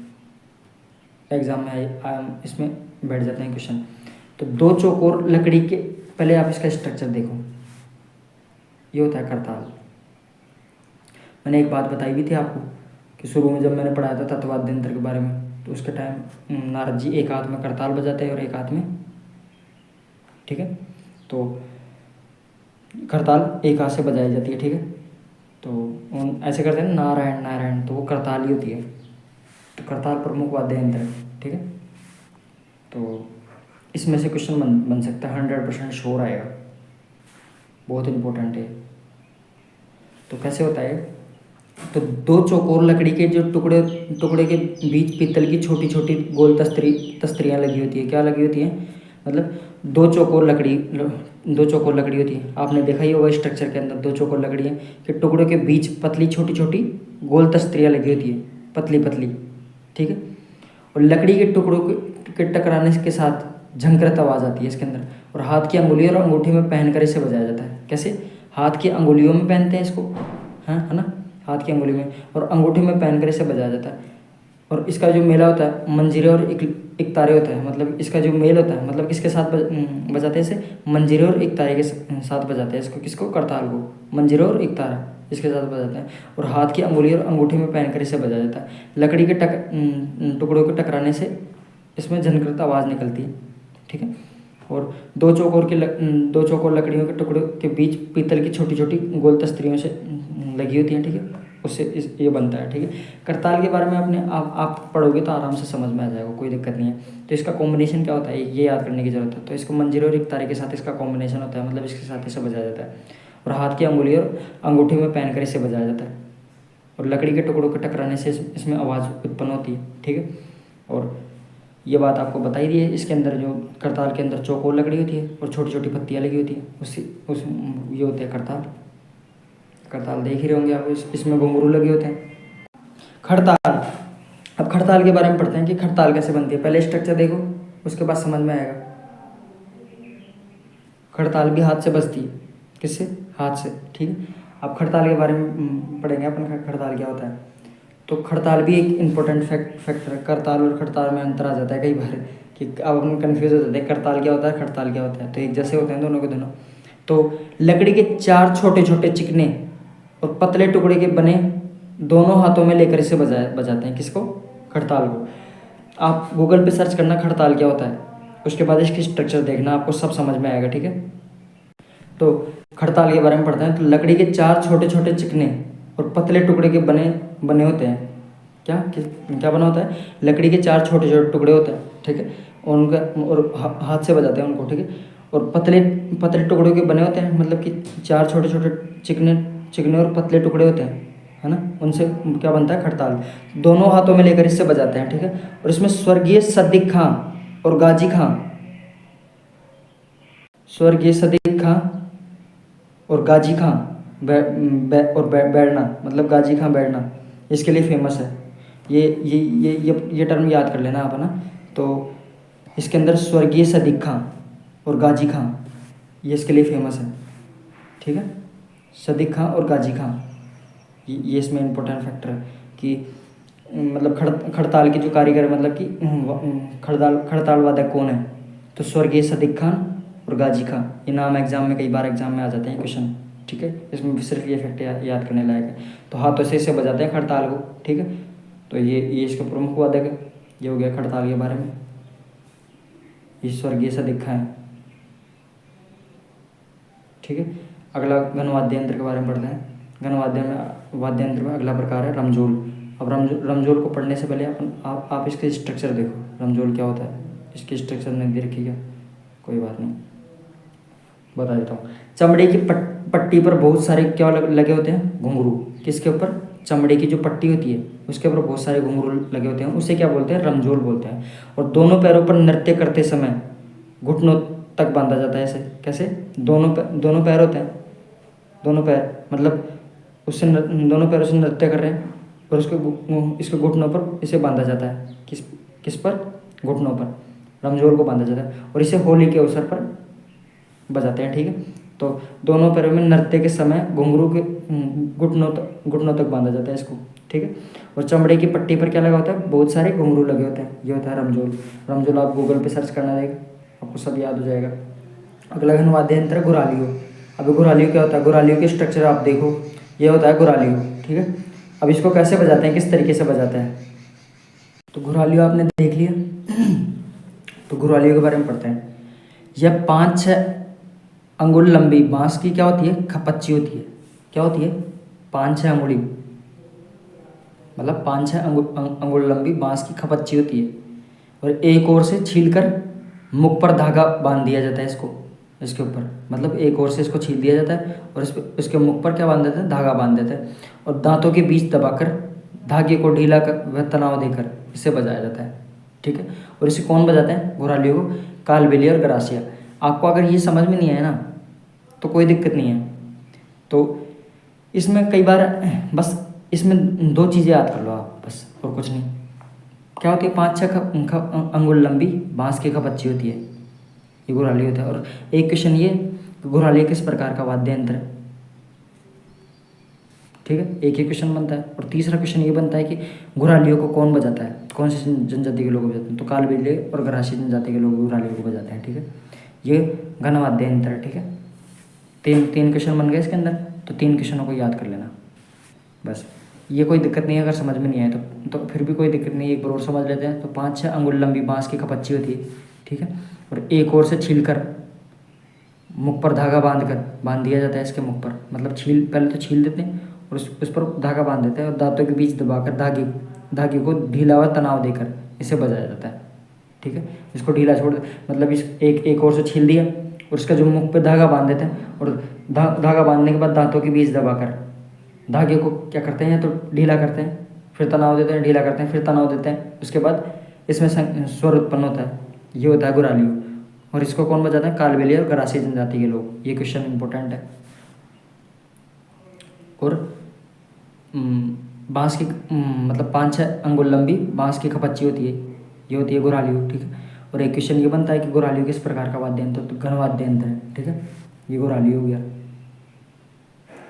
एग्जाम में इसमें बैठ जाते हैं क्वेश्चन। तो 2 चौकोर लकड़ी के, पहले आप इसका स्ट्रक्चर देखो, ये होता है करताल। मैंने एक बात बताई भी थी आपको कि शुरू में जब मैंने पढ़ाया था तत्वाद्य यंत्र के बारे में, तो उसके टाइम नारद जी एक हाथ में करताल बजाते हैं और एक हाथ में, ठीक है। तो करताल एक हाथ से बजाई जाती है, ठीक है। तो ऐसे करते हैं नारायण नारायण, तो वो करताल ही होती है। तो करताल प्रमुख वाद्य यंत्र है, ठीक है। तो इसमें से क्वेश्चन बन सकता है, 100% श्योर आएगा, बहुत इंपॉर्टेंट है। तो कैसे होता है? तो 2 चौकोर लकड़ी के जो टुकड़े के बीच पीतल की छोटी छोटी गोल तस्तरियाँ लगी होती है। क्या लगी होती हैं? मतलब 2 चौकोर लकड़ी होती है। आपने देखा ही होगा स्ट्रक्चर के अंदर 2 चौकोर लकड़ियाँ के टुकड़ों के बीच पतली छोटी छोटी गोल तस्तरियाँ लगी होती है, पतली पतली, ठीक है। और लकड़ी के टुकड़ों के टकराने के साथ झंकृत आवाज़ आती है इसके अंदर, और हाथ की अंगुलियों और अंगूठी में पहनकर इसे बजाया जाता है। कैसे? हाथ की अंगुलियों में पहनते हैं इसको, हाँ, है ना, हाथ की अंगुली में, और अंगूठी में पहनकर इसे बजाया जाता है। और इसका जो मेला होता है, मंजीरे और एक तारे होता है। मतलब इसका जो मेल होता है, मतलब किसके साथ बजाते हैं इसे? मंजीरे और एक तारे के साथ बजाते हैं इसको। किसको? करताल को। मंजीरे और एक तारा इसके साथ बजाते हैं, और हाथ की अंगुली और अंगूठी में पहनकर इसे बजाया जाता है। लकड़ी के टुकड़ों के टकराने से इसमें झनकृत आवाज़ निकलती है, ठीक है। और 2 चौकोर लकड़ियों के टुकड़ों के बीच पीतल की छोटी छोटी गोल तस्तरियों से लगी होती हैं, ठीक है। उससे ये बनता है, ठीक है। करताल के बारे में आप पढ़ोगे तो आराम से समझ में आ जाएगा, कोई दिक्कत नहीं है। तो इसका कॉम्बिनेशन क्या होता है, ये याद करने की जरूरत है। तो इसको मंजीरे और एक तारे के साथ इसका कॉम्बिनेशन होता है, मतलब इसके साथ इसे बजाया जाता है, और हाथ की अंगुली और अंगूठी में पहनकर इसे बजाया जाता है, और लकड़ी के टुकड़ों के टकराने से इसमें आवाज़ उत्पन्न होती है, ठीक है। और ये बात आपको बताई दी है। इसके अंदर जो करताल के अंदर चौकोर लकड़ी होती है और छोटी छोटी पत्तियाँ लगी होती हैं, ये होते हैं करताल देख ही रहे होंगे आप। इसमें घुंघरू लगे होते हैं। खड़ताल। अब खड़ताल के बारे में पढ़ते हैं कि खड़ताल कैसे बनती है। पहले स्ट्रक्चर देखो, उसके बाद समझ में आएगा। खड़ताल भी हाथ से बजती है। किससे? हाथ से, ठीक है। अब खड़ताल के बारे में पढ़ेंगे अपन, खड़ताल क्या होता है। तो खड़ताल भी एक इम्पोर्टेंट फैक्टर है। करताल और खड़ताल में अंतर आ जाता है कई बार, कि अब हम कन्फ्यूज हो जाते हैं, करताल क्या होता है, खड़ताल क्या होता है। तो एक जैसे होते हैं दोनों के दोनों। तो लकड़ी के 4 छोटे छोटे चिकने और पतले टुकड़े के बने दोनों हाथों में लेकर इसे बजाते हैं। किसको? खड़ताल को। आप गूगल पे सर्च करना खड़ताल क्या होता है, उसके बाद इसकी स्ट्रक्चर देखना, आपको सब समझ में आएगा, ठीक है। तो खड़ताल के बारे में पढ़ते हैं। तो लकड़ी के 4 छोटे छोटे चिकने और पतले टुकड़े के बने होते हैं। क्या बना होता है? लकड़ी के 4 छोटे छोटे टुकड़े होते हैं, ठीक है। और उनका, और हाथ से बजाते हैं उनको, ठीक है। और पतले पतले टुकड़ों के बने होते हैं, मतलब कि 4 छोटे छोटे चिकने चिकने और पतले टुकड़े होते हैं, है ना। उनसे क्या बनता है, खड़ताल। दोनों हाथों में लेकर इससे बजाते हैं, ठीक है। और इसमें स्वर्गीय सदिक खां और गाजी खां, स्वर्गीय सदिक खां और गाजी खां बैठना, मतलब गाजी खां बैठना इसके लिए फेमस है। ये टर्म याद कर लेना आप, है ना। तो इसके अंदर स्वर्गीय सदिक खां और गाजी खां ये इसके लिए फेमस है, ठीक है। सदिक खां और गाजी खां ये इसमें इम्पोर्टेंट फैक्टर है कि मतलब खड़ताल के जो कारीगर, मतलब कि खड़ताल वादक कौन है, तो स्वर्गीय सदिक खान और गाजी खां। ये नाम एग्जाम में, कई बार एग्जाम में आ जाते हैं क्वेश्चन, ठीक है। इसमें सिर्फ ये फैक्ट याद करने लायक है। तो हाथों से इसे बजाते हैं खड़ताल को, ठीक है। तो ये इसका प्रमुख वादक है। ये हो गया खड़ताल के बारे में। ये स्वर्गीय सदिक खां है, ठीक है। अगला घन वाद्य यंत्र के बारे में पढ़ते हैं। घन वाद्य यंत्र में अगला प्रकार है रमझोल। अब रमझोल को पढ़ने से पहले आप इसके स्ट्रक्चर देखो, रमझोल क्या होता है। इसकी स्ट्रक्चर नहीं दे रखी क्या, कोई बात नहीं, बता देता हूँ। चमड़े की पट्टी पर बहुत सारे क्या लगे होते हैं, घुंघरू। किसके ऊपर, चमड़े की जो पट्टी होती है उसके ऊपर बहुत सारे घुंघरू लगे होते हैं, उसे क्या बोलते हैं, रमझोल बोलते हैं। और दोनों पैरों पर नृत्य करते समय घुटनों तक बांधा जाता है इसे। कैसे, दोनों पैर होते हैं, दोनों पैर, मतलब उससे दोनों पैरों से नृत्य कर रहे हैं और इसके घुटनों पर इसे बांधा जाता है। किस पर, घुटनों पर रमझोल को बांधा जाता है। और इसे होली के अवसर पर बजाते हैं, ठीक है। तो दोनों पैरों में नृत्य के समय घुंघरू के घुटनों तक बांधा जाता है इसको, ठीक है। और चमड़े की पट्टी पर क्या लगा होता है, बहुत सारे घुंघरू लगे होते हैं, ये होता है रमझोल। रमझोल आप गूगल पे सर्च करना रहेगा, आपको सब याद हो जाएगा। अगला घन वाद्य यंत्र है घुरालियो। अब घुरालियो क्या होता है, घुरालियो के स्ट्रक्चर आप देखो, ये होता है घुरालियो, ठीक है। अब इसको कैसे बजाते हैं, किस तरीके से बजाते हैं, तो घुरालियो आपने देख लिया। तो घुरालियो के बारे में पढ़ते हैं। यह 5-6 अंगुल लंबी बांस की क्या होती है, खपच्ची होती है। क्या होती है, 5-6 अंगुली, मतलब 5-6 अंगुल लंबी बांस की खपच्ची होती है। और एक ओर से छीलकर मुख पर धागा बांध दिया जाता है इसके ऊपर, मतलब एक ओर से इसको छील दिया जाता है और इसके मुख पर क्या बांध देते हैं, धागा बांध देते हैं। और दांतों के बीच दबाकर धागे को ढीला कर व तनाव देकर इसे बजाया जाता है, ठीक है। और इसे कौन बजाते हैं, घुरालियों को कालबेलिया और गरासिया। आपको अगर ये समझ में नहीं आया ना तो कोई दिक्कत नहीं है। तो इसमें कई बार बस इसमें 2 चीज़ें याद कर लो आप, बस, और कुछ नहीं। क्या होती है, 5-6 अंगुल लंबी बांस की खपच्ची होती है, ये घुराली होता है। और एक क्वेश्चन ये, घुराली किस प्रकार का वाद्य यंत्र है, ठीक है। एक ही क्वेश्चन बनता है। और तीसरा क्वेश्चन ये बनता है कि घुरालियों को कौन बजाता है, कौन सी जनजाति के लोग बजाते हैं, तो कालबेलिया और गरासी जनजाति के लोग घुरालियों को बजाते हैं, ठीक है। ये घन वाद्य यंत्र है, ठीक है। तीन क्वेश्चन बन गए इसके अंदर, तो 3 क्वेश्चनों को याद कर लेना बस। ये कोई दिक्कत नहीं है, अगर समझ में नहीं आए तो फिर भी कोई दिक्कत नहीं है, एक बार और समझ लेते हैं। तो 5-6 अंगुल लंबी बांस की खपच्ची होती है, ठीक है। और एक ओर से छीलकर मुख पर धागा बांध दिया जाता है इसके मुख पर, मतलब पहले तो छील देते हैं और उस पर धागा बांध देते हैं और दांतों के बीच दबाकर धागे को ढीला व तनाव देकर इसे बजाया जाता है, ठीक है। इसको ढीला छोड़, मतलब इस एक ओर से छील दिया और इसका जो मुख पे धागा बांध देते हैं और धागा बांधने के बाद दांतों के बीच दबाकर धागे को क्या करते हैं, तो ढीला करते हैं, फिर तनाव देते हैं, ढीला करते हैं, फिर तनाव देते हैं। उसके बाद इसमें स्वर उत्पन्न होता है, ये होता है घुरालियो। और इसको कौन बजाते हैं, कालबेलिया और गरासी जनजाति के लोग। ये क्वेश्चन इंपॉर्टेंट है। और बांस की मतलब 5-6 अंगुल लंबी बांस की खपच्ची होती है, ये होती है घुरालियो, ठीक है। और एक क्वेश्चन ये बनता है कि घुरालियो किस प्रकार का वाद्य यंत्र, तो घन वाद्य यंत्र है, ठीक है। ये घुरालियो हो गया,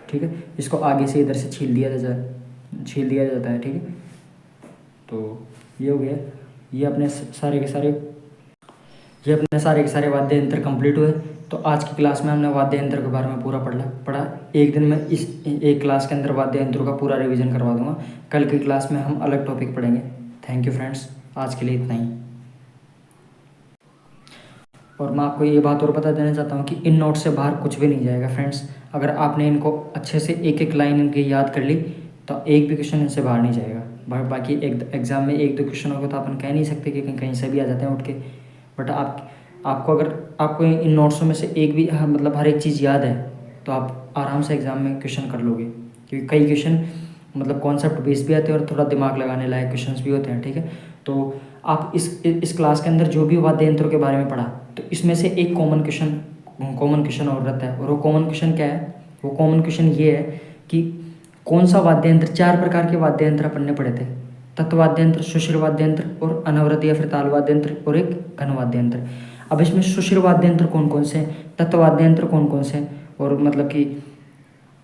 ठीक है। इसको आगे से इधर से छील दिया जाता है, ठीक है। तो ये हो गया, ये अपने सारे के सारे वाद्य यंत्र कंप्लीट हुए। तो आज की क्लास में हमने वाद्य यंत्र के बारे में पूरा पढ़ा। एक दिन में इस एक क्लास के अंदर वाद्य यंत्रों का पूरा रिवीजन करवा दूंगा। कल की क्लास में हम अलग टॉपिक पढ़ेंगे। थैंक यू फ्रेंड्स, आज के लिए इतना ही। और मैं आपको ये बात और बता देना चाहता हूँ कि इन नोट्स से बाहर कुछ भी नहीं जाएगा फ्रेंड्स। अगर आपने इनको अच्छे से एक लाइन इनकी याद कर ली तो एक भी क्वेश्चन इनसे बाहर नहीं जाएगा। बाकी एग्जाम में 1-2 क्वेश्चन होगा तो अपन कह नहीं सकते कि कहीं से भी आ जाते हैं उठ के, बट आपको इन नोट्सों में से एक भी मतलब हर एक चीज़ याद है तो आप आराम से एग्ज़ाम में क्वेश्चन कर लोगे, क्योंकि कई क्वेश्चन मतलब कॉन्सेप्ट बेस भी आते हैं और थोड़ा दिमाग लगाने लायक क्वेश्चंस भी होते हैं, ठीक है। तो आप इस क्लास के अंदर जो भी वाद्य यंत्रों के बारे में पढ़ा तो इसमें से एक कॉमन क्वेश्चन और रहता है, और वो कॉमन क्वेश्चन क्या है? वो कॉमन क्वेश्चन ये है कि कौन सा वाद्य यंत्र, 4 प्रकार के वाद्य यंत्र अपन ने पढ़े थे, तत्व वाद्य यंत्र, सुषिर वाद्य यंत्र और अनवरत या फिर ताल वाद्य यंत्र और एक घन वाद्य यंत्र। अब इसमें सुषिर वाद्य यंत्र कौन कौन से, तत्व वाद्य यंत्र कौन कौन से, और मतलब कि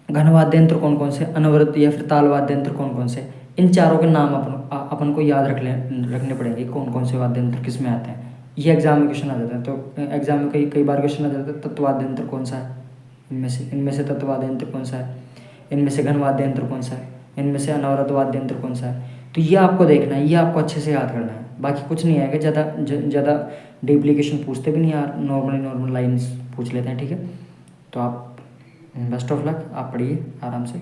घन वाद्य यंत्र कौन कौन से, अनवरत या फिर ताल वाद्य यंत्र कौन कौन से, इन चारों के नाम अपन को याद रखने पड़ेंगे, कौन कौन से वाद्य यंत्र किस में आते हैं। ये एग्जाम में क्वेश्चन आ जाता है। तो एग्जाम में कई बार क्वेश्चन आ जाता है, तत्व वाद्य यंत्र कौन सा है, इनमें से तत्व वाद्य यंत्र कौन सा है, इनमें से घन वाद्य यंत्र कौन सा है, इनमें से अनवरत वाद्य यंत्र कौन सा है। तो ये आपको देखना है, ये आपको अच्छे से याद करना है, बाकी कुछ नहीं आएगा। ज़्यादा डीपली क्वेश्चन पूछते भी नहीं यार, नॉर्मल लाइन्स पूछ लेते हैं, ठीक है। तो आप बेस्ट ऑफ लक, आप पढ़िए आराम से।